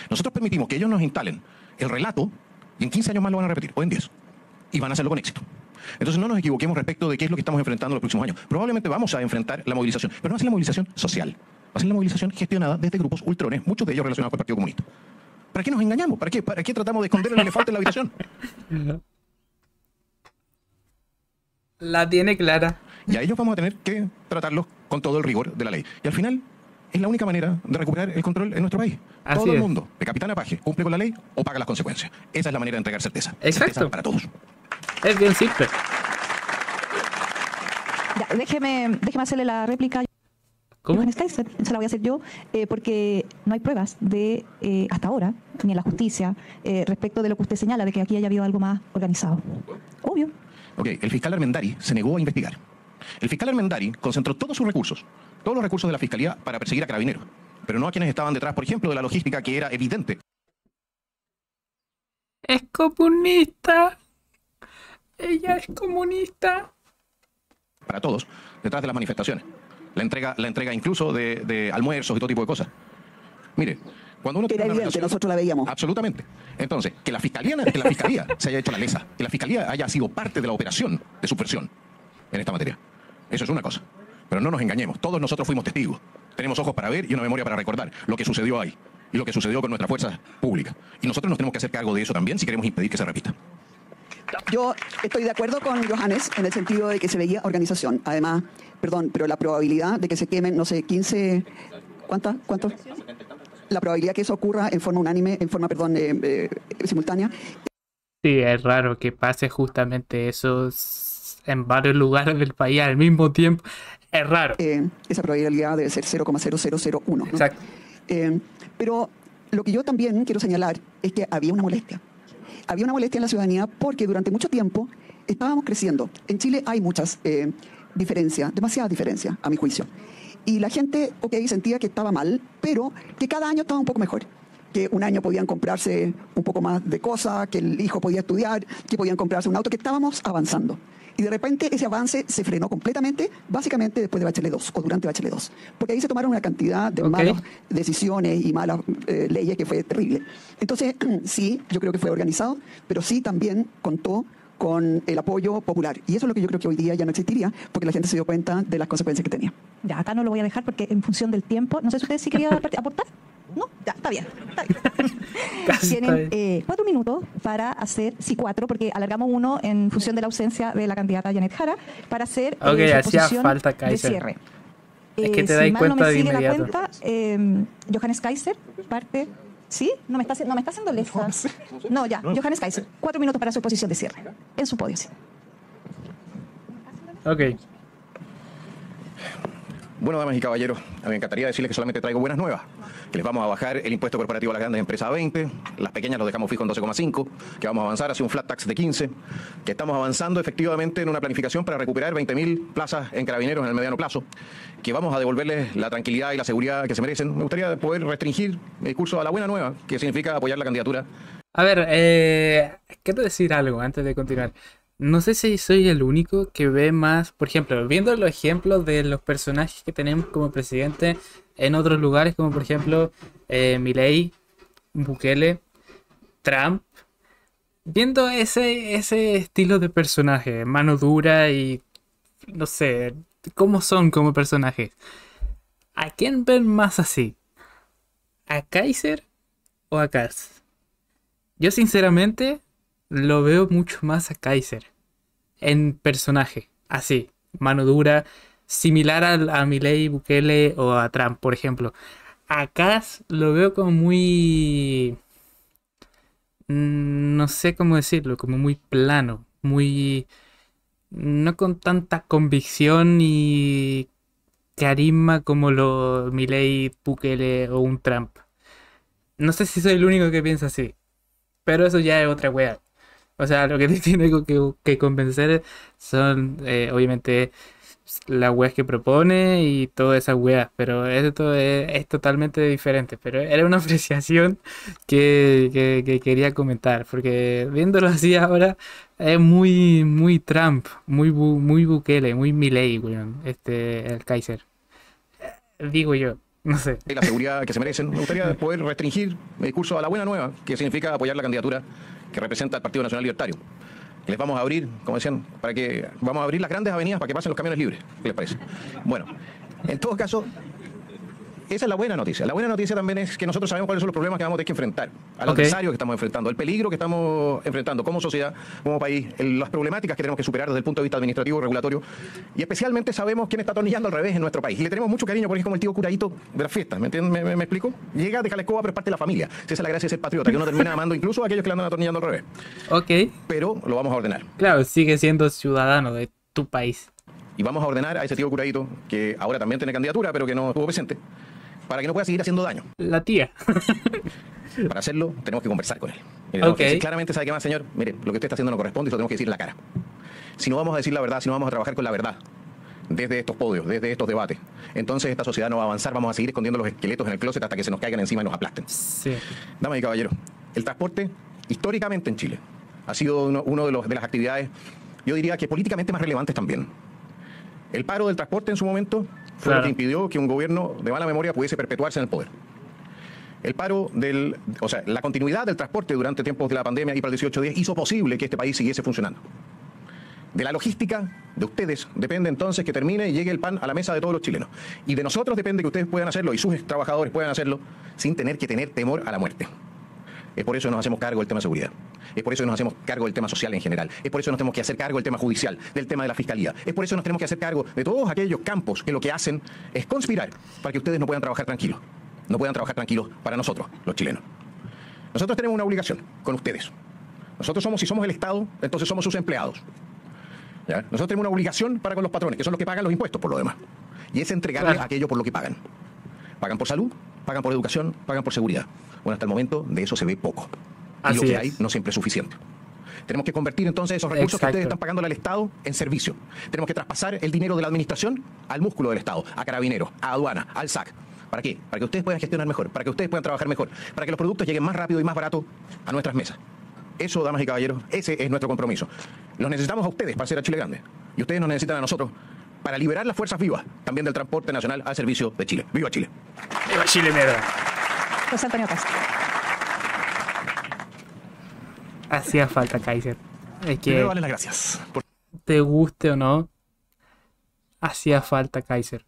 Nosotros permitimos que ellos nos instalen el relato y en 15 años más lo van a repetir, o en 10. Y van a hacerlo con éxito. Entonces no nos equivoquemos respecto de qué es lo que estamos enfrentando en los próximos años. Probablemente vamos a enfrentar la movilización, pero no va a ser la movilización social. Va a ser la movilización gestionada desde grupos ultrones, muchos de ellos relacionados con el Partido Comunista. ¿Para qué nos engañamos? ¿Para qué tratamos de esconder el elefante en la habitación? La tiene clara. Y a ellos vamos a tener que tratarlos con todo el rigor de la ley. Y al final es la única manera de recuperar el control en nuestro país. Así Todo el es. mundo, de capitán a paje, cumple con la ley o paga las consecuencias. Esa es la manera de entregar certeza. Exacto. Certeza para todos. Es bien simple. Ya, déjeme hacerle la réplica. ¿Cómo? Johannes Kaiser, esa la voy a hacer yo, porque no hay pruebas de, hasta ahora, ni en la justicia, respecto de lo que usted señala, de que aquí haya habido algo más organizado. Obvio. Ok, el fiscal Armendari se negó a investigar. El fiscal Armendari concentró todos sus recursos, todos los recursos de la fiscalía para perseguir a Carabineros, pero no a quienes estaban detrás, por ejemplo, de la logística que era evidente. Es comunista. Ella es comunista. Para todos, detrás de las manifestaciones. La entrega incluso de almuerzos y todo tipo de cosas. Mire, cuando uno tiene Era una evidente, relación- nosotros la veíamos. Absolutamente. Entonces, que la fiscalía se haya hecho la lesa, que la fiscalía haya sido parte de la operación de subversión en esta materia. Eso es una cosa. Pero no nos engañemos, todos nosotros fuimos testigos. Tenemos ojos para ver y una memoria para recordar lo que sucedió ahí y lo que sucedió con nuestras fuerzas públicas. Y nosotros nos tenemos que hacer cargo de eso también si queremos impedir que se repita. Yo estoy de acuerdo con Johannes en el sentido de que se veía organización. Además, perdón, pero la probabilidad de que se quemen, no sé, 15... ¿Cuántos? La probabilidad que eso ocurra en forma unánime, simultánea, Sí, es raro que pase justamente eso en varios lugares del país al mismo tiempo. Es raro. esa probabilidad debe ser 0,0001. ¿no? Exacto. Pero lo que yo también quiero señalar es que había una molestia. Había una molestia en la ciudadanía porque durante mucho tiempo estábamos creciendo. En Chile hay muchas diferencias, demasiadas diferencias, a mi juicio. Y la gente, sentía que estaba mal, pero que cada año estaba un poco mejor. Que un año podían comprarse un poco más de cosas, que el hijo podía estudiar, que podían comprarse un auto, que estábamos avanzando. Y de repente ese avance se frenó completamente, básicamente después de Bachelet 2 o durante Bachelet 2. Porque ahí se tomaron una cantidad de malas decisiones y malas leyes que fue terrible. Entonces, sí, yo creo que fue organizado, pero sí también contó con el apoyo popular. Y eso es lo que yo creo que hoy día ya no existiría, porque la gente se dio cuenta de las consecuencias que tenía. Ya, acá no lo voy a dejar porque en función del tiempo, no sé si ustedes sí querían aportar. No, ya, está bien. Casi está bien. Tienen 4 minutos para hacer, sí 4, porque alargamos uno en función de la ausencia de la candidata Janet Jara, para hacer Ok, su hacía exposición falta de Kaiser. cierre. Es que te si dais mal no cuenta me de sigue la inmediato. cuenta, Johannes Kaiser, parte... ¿Sí? No me está haciendo lesa. No, ya, Johannes Kaiser. 4 minutos para su exposición de cierre. En su podio, sí. Ok. Bueno, damas y caballeros, a mí me encantaría decirles que solamente traigo buenas nuevas. Que les vamos a bajar el impuesto corporativo a las grandes empresas a 20, las pequeñas los dejamos fijo en 12,5, que vamos a avanzar hacia un flat tax de 15, que estamos avanzando efectivamente en una planificación para recuperar 20.000 plazas en Carabineros en el mediano plazo, que vamos a devolverles la tranquilidad y la seguridad que se merecen. Me gustaría poder restringir el curso a la buena nueva, que significa apoyar la candidatura. A ver, quiero decir algo antes de continuar. No sé si soy el único que ve más, por ejemplo, viendo los ejemplos de los personajes que tenemos como presidente en otros lugares, como por ejemplo Milei, Bukele, Trump. Viendo ese estilo de personaje, mano dura y no sé, cómo son como personajes, ¿a quién ven más así? ¿A Kaiser o a Kaz? Yo sinceramente lo veo mucho más a Kaiser en personaje, así, mano dura, similar a Milei, Bukele o a Trump, por ejemplo. A Kaz lo veo como muy, no sé cómo decirlo, como muy plano, muy, no con tanta convicción y carisma como lo Milei, Bukele o un Trump. No sé si soy el único que piensa así, pero eso ya es otra wea. O sea, lo que te tiene que convencer son, obviamente, las weas que propone y todas esas weas. Pero esto es totalmente diferente. Pero era una apreciación que quería comentar. Porque viéndolo así ahora, es muy, muy Trump, muy Bukele, muy Milei, weón. El Kaiser. Digo yo, no sé. Y la seguridad que se merecen. Me gustaría poder restringir el discurso a la buena nueva, que significa apoyar la candidatura que representa al Partido Nacional Libertario. Les vamos a abrir, como decían, vamos a abrir las grandes avenidas para que pasen los camiones libres. ¿Qué les parece? Bueno, en todo caso, esa es la buena noticia. La buena noticia también es que nosotros sabemos cuáles son los problemas que vamos a tener que enfrentar, al adversario que estamos enfrentando, el peligro que estamos enfrentando como sociedad, como país, las problemáticas que tenemos que superar desde el punto de vista administrativo y regulatorio. Y especialmente sabemos quién está atornillando al revés en nuestro país. Y le tenemos mucho cariño porque es como el tío curadito de las fiestas. ¿Me entienden? ¿Me explico? Llega, deja la escoba, pero es parte de la familia. Esa es la gracia de ser patriota, que uno termina amando incluso a aquellos que le andan atornillando al revés. Ok. Pero lo vamos a ordenar. Claro, sigue siendo ciudadano de tu país. Y vamos a ordenar a ese tío curadito, que ahora también tiene candidatura, pero que no estuvo presente, para que no pueda seguir haciendo daño. La tía. Para hacerlo, tenemos que conversar con él. Ok. Claramente, ¿sabe qué más, señor? Mire, lo que usted está haciendo no corresponde y eso lo tenemos que decir en la cara. Si no vamos a decir la verdad, si no vamos a trabajar con la verdad, desde estos podios, desde estos debates, entonces esta sociedad no va a avanzar, vamos a seguir escondiendo los esqueletos en el closet hasta que se nos caigan encima y nos aplasten. Sí. Damas y caballeros, el transporte, históricamente en Chile, ha sido uno de las actividades, yo diría que políticamente más relevantes también. El paro del transporte en su momento fue lo que impidió que un gobierno de mala memoria pudiese perpetuarse en el poder. El paro la continuidad del transporte durante tiempos de la pandemia y para el 18-10 hizo posible que este país siguiese funcionando. De la logística de ustedes depende entonces que termine y llegue el pan a la mesa de todos los chilenos. Y de nosotros depende que ustedes puedan hacerlo y sus trabajadores puedan hacerlo sin tener que tener temor a la muerte. Es por eso que nos hacemos cargo del tema de seguridad. Es por eso que nos hacemos cargo del tema social en general. Es por eso que nos tenemos que hacer cargo del tema judicial, del tema de la fiscalía. Es por eso que nos tenemos que hacer cargo de todos aquellos campos que lo que hacen es conspirar para que ustedes no puedan trabajar tranquilos. No puedan trabajar tranquilos para nosotros, los chilenos. Nosotros tenemos una obligación con ustedes. Si somos el Estado, entonces somos sus empleados. ¿Ya? Nosotros tenemos una obligación para con los patrones, que son los que pagan los impuestos por lo demás. Y es entregarles aquello por lo que pagan. Pagan por salud, pagan por educación, pagan por seguridad. Bueno, hasta el momento de eso se ve poco. Y lo que hay no siempre es suficiente. Tenemos que convertir entonces esos recursos que ustedes están pagándole al Estado en servicio. Tenemos que traspasar el dinero de la administración al músculo del Estado, a Carabineros, a Aduana, al SAC. ¿Para qué? Para que ustedes puedan gestionar mejor, para que ustedes puedan trabajar mejor, para que los productos lleguen más rápido y más barato a nuestras mesas. Eso, damas y caballeros, ese es nuestro compromiso. Los necesitamos a ustedes para hacer a Chile grande. Y ustedes nos necesitan a nosotros para liberar las fuerzas vivas, también del transporte nacional al servicio de Chile. ¡Viva Chile! ¡Viva Chile, mierda! José Antonio Castro. Hacía falta Kaiser. Es que Primero, darles las gracias por te guste o no, hacía falta Kaiser.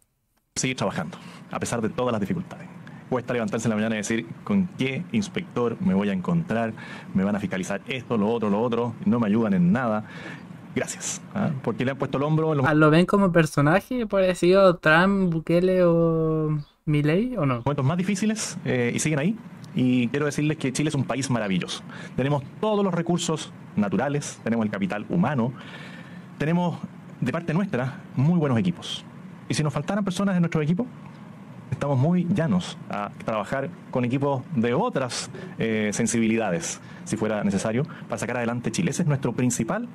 seguir trabajando, a pesar de todas las dificultades. Cuesta levantarse en la mañana y decir con qué inspector me voy a encontrar, me van a fiscalizar esto, lo otro, no me ayudan en nada. Gracias, porque le han puesto el hombro en los ¿Lo ven como personaje parecido a Trump, Bukele o Milei o no? momentos más difíciles y siguen ahí. Y quiero decirles que Chile es un país maravilloso. Tenemos todos los recursos naturales, tenemos el capital humano, tenemos de parte nuestra muy buenos equipos. Y si nos faltaran personas en nuestro equipo, estamos muy llanos a trabajar con equipos de otras sensibilidades, si fuera necesario, para sacar adelante Chile. Ese es nuestro principal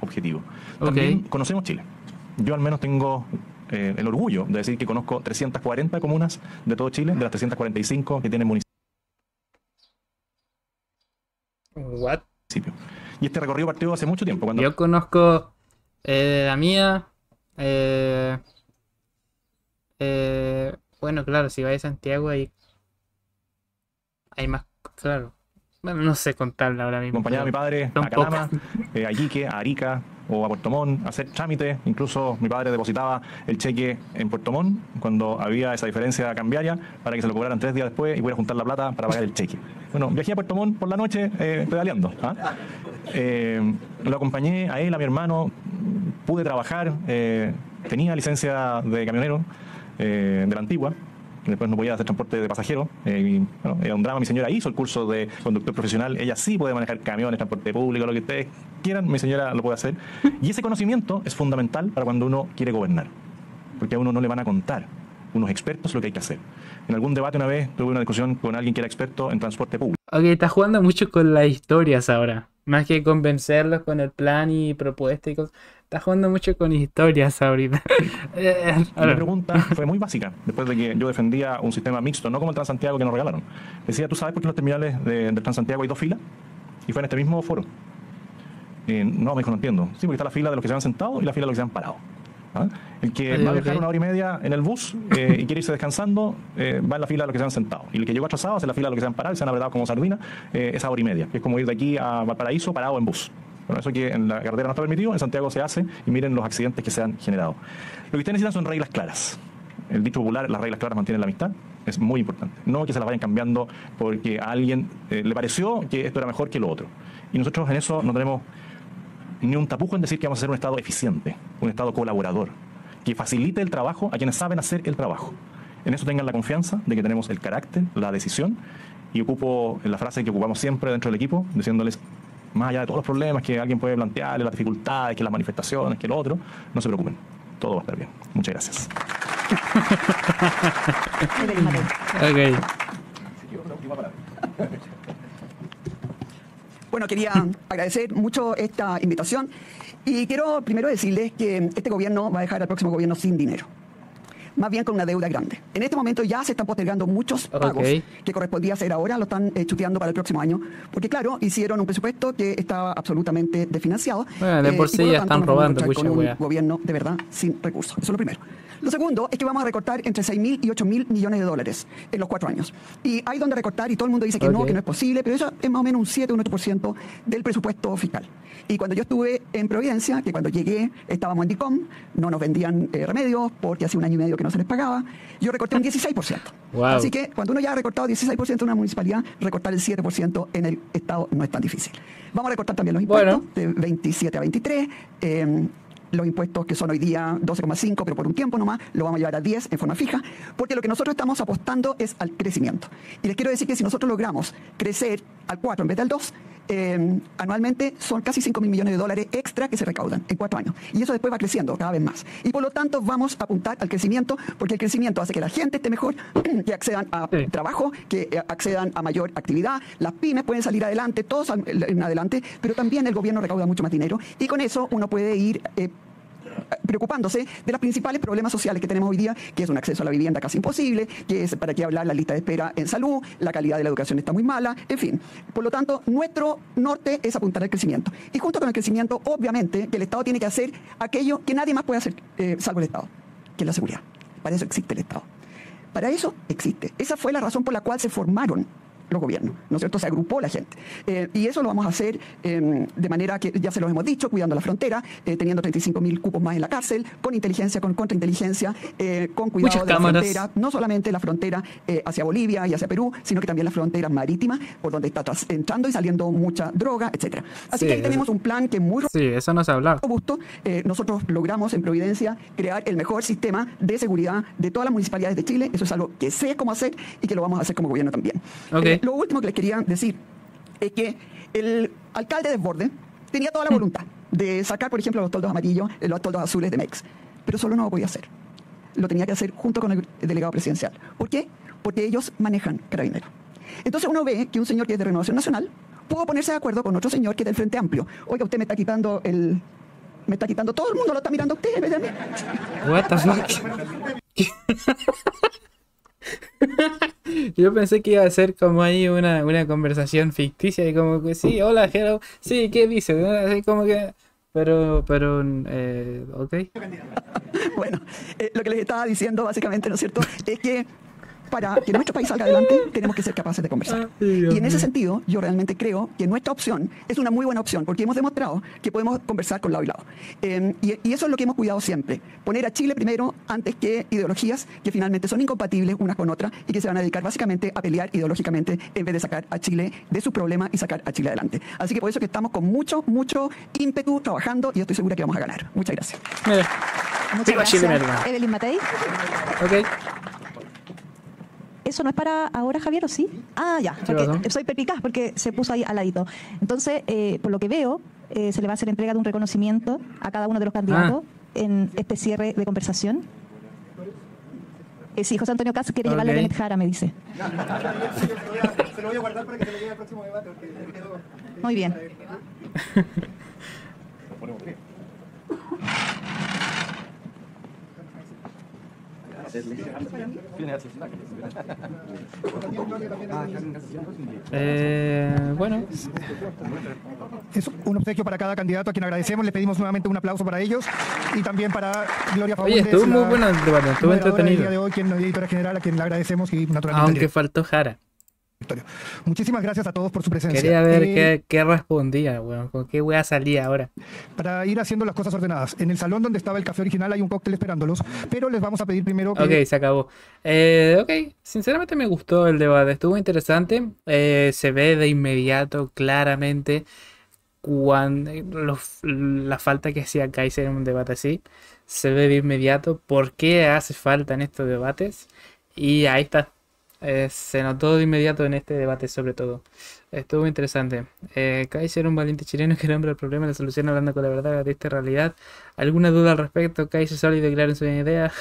objetivo. También conocemos Chile. Yo al menos tengo el orgullo de decir que conozco 340 comunas de todo Chile, de las 345 que tienen municipios. What? Y este recorrido partió hace mucho tiempo. Yo conozco la mía. Bueno, claro, si vais a Santiago hay más, claro. Bueno, no sé contarla ahora mismo. Acompañaba a mi padre son a Calama, pocas. a Iquique, a Arica o a Puerto Montt a hacer trámites. Incluso mi padre depositaba el cheque en Puerto Montt cuando había esa diferencia cambiaria para que se lo cobraran 3 días después y pudiera juntar la plata para pagar el cheque. Bueno, viajé a Puerto Montt por la noche pedaleando. ¿Ah? Lo acompañé a él, a mi hermano, pude trabajar, tenía licencia de camionero de la antigua. Después no podía hacer transporte de pasajeros. Era un drama. Mi señora hizo el curso de conductor profesional. Ella sí puede manejar camiones, transporte público, lo que ustedes quieran. Mi señora lo puede hacer. Y ese conocimiento es fundamental para cuando uno quiere gobernar. Porque a uno no le van a contar unos expertos lo que hay que hacer. En algún debate una vez tuve una discusión con alguien que era experto en transporte público. Ok, estás jugando mucho con las historias ahora. Más que convencerlos con el plan y propuesta y cosas. Estás jugando mucho con historias ahorita. La pregunta fue muy básica, después de que yo defendía un sistema mixto, no como el Transantiago que nos regalaron. Decía, ¿tú sabes por qué en los terminales del Transantiago hay 2 filas? Y fue en este mismo foro. No, me dijo, no entiendo. Sí, porque está la fila de los que se han sentado y la fila de los que se han parado. ¿Ah? El que va a viajar 1 hora y media en el bus y quiere irse descansando, va en la fila de los que se han sentado. Y el que llegó atrasado hace la fila de los que se han parado y se han apretado como sardina, esa hora y media. Que es como ir de aquí a Valparaíso parado en bus. Bueno, eso que en la carretera no está permitido, en Santiago se hace y miren los accidentes que se han generado. Lo que ustedes necesitan son reglas claras. El dicho popular, las reglas claras mantienen la amistad, es muy importante. No que se las vayan cambiando porque a alguien le pareció que esto era mejor que lo otro. Y nosotros en eso no tenemos ni un tapujo en decir que vamos a ser un Estado eficiente, un Estado colaborador, que facilite el trabajo a quienes saben hacer el trabajo. En eso tengan la confianza de que tenemos el carácter, la decisión, y ocupo la frase que ocupamos siempre dentro del equipo, diciéndoles, más allá de todos los problemas que alguien puede plantearle, las dificultades, que las manifestaciones, que lo otro, no se preocupen, todo va a estar bien. Muchas gracias. Ok. Bueno, quería agradecer mucho esta invitación y quiero primero decirles que este gobierno va a dejar al próximo gobierno sin dinero. Más bien con una deuda grande. En este momento ya se están postergando muchos pagos que correspondía hacer ahora, lo están chuteando para el próximo año, porque claro, hicieron un presupuesto que estaba absolutamente desfinanciado. Bueno, de por sí ya están robando mucha con un gobierno de verdad sin recursos. Eso es lo primero. Lo segundo es que vamos a recortar entre 6.000 y 8.000 millones de dólares en los 4 años. Y hay donde recortar y todo el mundo dice que no es posible, pero eso es más o menos un 7 o un 8% del presupuesto fiscal. Y cuando yo estuve en Providencia, que cuando llegué estábamos en DICOM, no nos vendían remedios porque hace 1 año y medio que no se les pagaba, yo recorté un 16%. Wow. Así que cuando uno ya ha recortado 16% en una municipalidad, recortar el 7% en el Estado no es tan difícil. Vamos a recortar también los impuestos de 27 a 23%. Los impuestos que son hoy día 12,5, pero por un tiempo nomás, lo vamos a llevar a 10 en forma fija, porque lo que nosotros estamos apostando es al crecimiento. Y les quiero decir que si nosotros logramos crecer al 4 en vez del 2, anualmente son casi 5.000 millones de dólares extra que se recaudan en 4 años. Y eso después va creciendo cada vez más. Y por lo tanto vamos a apuntar al crecimiento, porque el crecimiento hace que la gente esté mejor, que accedan a trabajo, que accedan a mayor actividad, las pymes pueden salir adelante, todos en adelante, pero también el gobierno recauda mucho más dinero y con eso uno puede ir preocupándose de los principales problemas sociales que tenemos hoy día, que es un acceso a la vivienda casi imposible, que es, para qué hablar, la lista de espera en salud, la calidad de la educación está muy mala, en fin. Por lo tanto, nuestro norte es apuntar al crecimiento. Y junto con el crecimiento, obviamente, que el Estado tiene que hacer aquello que nadie más puede hacer, salvo el Estado, que es la seguridad. Para eso existe el Estado. Para eso existe. Esa fue la razón por la cual se formaron los gobiernos, ¿no es cierto? Se agrupó la gente. Y eso lo vamos a hacer de manera que, ya se los hemos dicho, cuidando la frontera, teniendo 35.000 cupos más en la cárcel, con inteligencia, con contrainteligencia, con cuidado de la frontera, no solamente la frontera hacia Bolivia y hacia Perú, sino que también la frontera marítima, por donde está entrando y saliendo mucha droga, etcétera. Así que ahí tenemos un plan que es muy eso no se ha hablado. robusto. Nosotros logramos en Providencia crear el mejor sistema de seguridad de todas las municipalidades de Chile. Eso es algo que sé cómo hacer y que lo vamos a hacer como gobierno también. Lo último que les quería decir es que el alcalde de Desbordes tenía toda la voluntad de sacar, por ejemplo, los toldos amarillos, los toldos azules de MEX, pero solo no lo podía hacer. Lo tenía que hacer junto con el delegado presidencial. ¿Por qué? Porque ellos manejan Carabineros. Entonces uno ve que un señor que es de Renovación Nacional pudo ponerse de acuerdo con otro señor que es del Frente Amplio. Oiga, usted me está quitando todo el mundo lo está mirando a usted, ¿verdad? What the fuck? Yo pensé que iba a ser como ahí una conversación ficticia y como que sí, hola, hello, sí, ¿qué dice? Así como que... Pero, ok. Bueno, lo que les estaba diciendo básicamente, ¿no es cierto?, es que para que nuestro país salga adelante, tenemos que ser capaces de conversar. Y en ese sentido, yo realmente creo que nuestra opción es una muy buena opción, porque hemos demostrado que podemos conversar con lado y lado. Y eso es lo que hemos cuidado siempre, poner a Chile primero antes que ideologías que finalmente son incompatibles unas con otras y que se van a dedicar básicamente a pelear ideológicamente en vez de sacar a Chile de sus problemas y sacar a Chile adelante. Así que por eso que estamos con mucho ímpetu trabajando y estoy segura que vamos a ganar. Muchas gracias. Mira, Muchas Viva Chile, gracias, merda. Evelyn Matei. ok. ¿Eso no es para ahora, Javier, o sí? Ah, ya. ¿Qué pasó? Soy perpicaz porque se puso ahí al ladito. Entonces, por lo que veo, se le va a hacer entrega de un reconocimiento a cada uno de los candidatos en este cierre de conversación. Sí, José Antonio Caz quiere llevarle a Benet Jara, me dice. Se lo voy a guardar para que se lo lleve al próximo debate. Muy bien. Bueno, Es un obsequio para cada candidato a quien agradecemos. Le pedimos nuevamente un aplauso para ellos y también para Gloria oye, Faúndez, estuvo muy la bueno el debate, estuvo moderadora del día entretenido. de hoy, quien es editora general, a quien le agradecemos y naturalmente Aunque el faltó Jara. directorio. Muchísimas gracias a todos por su presencia. Quería ver qué respondía, weón. ¿Con qué wea salía ahora? Para ir haciendo las cosas ordenadas. En el salón donde estaba el café original hay un cóctel esperándolos, pero les vamos a pedir primero que... Ok, se acabó. Ok, sinceramente me gustó el debate, estuvo interesante. Se ve de inmediato, claramente, la falta que hacía Kaiser en un debate así. Se ve de inmediato por qué hace falta en estos debates. Y ahí está. Se notó de inmediato en este debate, sobre todo. Estuvo interesante. Kaiser, un valiente chileno que nombra el problema y la solución hablando con la verdad, la triste realidad. ¿Alguna duda al respecto? Kaiser sólido y claro en su idea.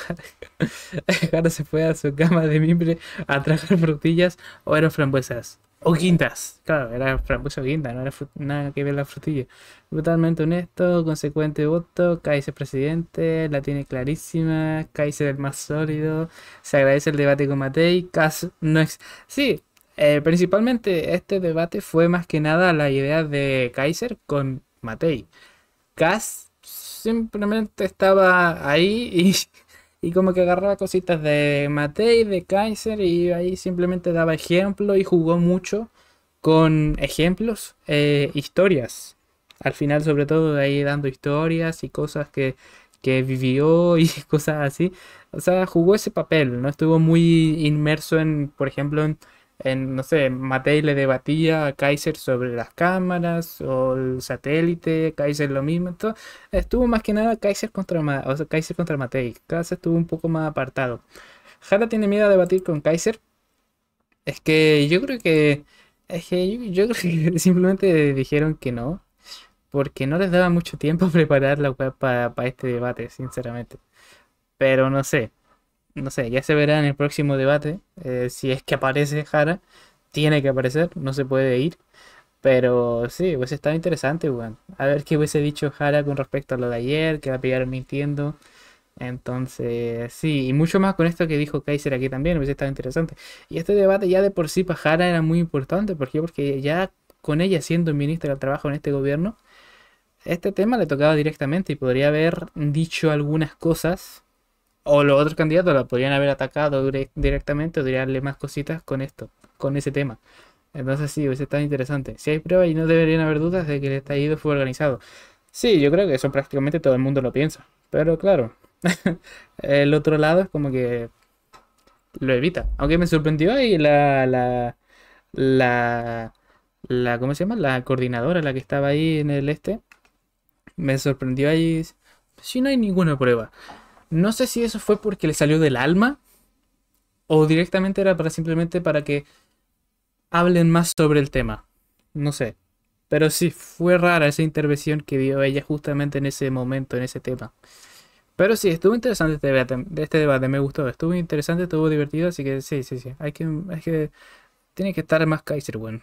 Jara se fue a su cama de mimbre a tragar frutillas o eran frambuesas. O quintas. Claro, era frambuesa o quinta, no era nada que ver la frutilla. Brutalmente honesto, consecuente voto. Kaiser presidente, la tiene clarísima. Kaiser el más sólido. Se agradece el debate con Matei. Sí, principalmente este debate fue más que nada la idea de Kaiser con Matei. Kass simplemente estaba ahí y como que agarraba cositas de Matei, de Kaiser y ahí simplemente daba ejemplos y jugó mucho con ejemplos, historias. Al final sobre todo de ahí dando historias y cosas que vivió y cosas así. O sea, jugó ese papel, no estuvo muy inmerso en, por ejemplo, no sé, Matei le debatía a Kaiser sobre las cámaras o el satélite, Kaiser lo mismo. Entonces, estuvo más que nada Kaiser contra Matei. Kaiser estuvo un poco más apartado. Jara tiene miedo a debatir con Kaiser. Es que yo creo que yo creo que simplemente dijeron que no, porque no les daba mucho tiempo a preparar la web para este debate, sinceramente. Pero no sé, ya se verá en el próximo debate. Si es que aparece Jara, tiene que aparecer, no se puede ir. Pero sí, pues estaba interesante, weón. A ver qué hubiese dicho Jara con respecto a lo de ayer, que la pillaron mintiendo. Entonces, sí, y mucho más con esto que dijo Kaiser aquí también, hubiese estado interesante. Y este debate ya de por sí para Jara era muy importante. ¿Por qué? Porque ya con ella siendo ministra del Trabajo en este gobierno, este tema le tocaba directamente y podría haber dicho algunas cosas. O los otros candidatos la podrían haber atacado directamente o tirarle más cositas con esto, con ese tema. Entonces sí, hubiese estado interesante. Si hay pruebas y no deberían haber dudas de que el estallido fue organizado. Sí, yo creo que eso prácticamente todo el mundo lo piensa. Pero claro, el otro lado es como que lo evita. Aunque me sorprendió ahí ¿cómo se llama? La coordinadora, la que estaba ahí en el me sorprendió ahí. Si no hay ninguna prueba. No sé si eso fue porque le salió del alma o directamente era simplemente para que hablen más sobre el tema. No sé. Pero sí, fue rara esa intervención que dio ella justamente en ese momento, en ese tema. Pero sí, estuvo interesante este debate, me gustó. Estuvo interesante, estuvo divertido, así que sí. Tiene que estar más Kaiser, bueno.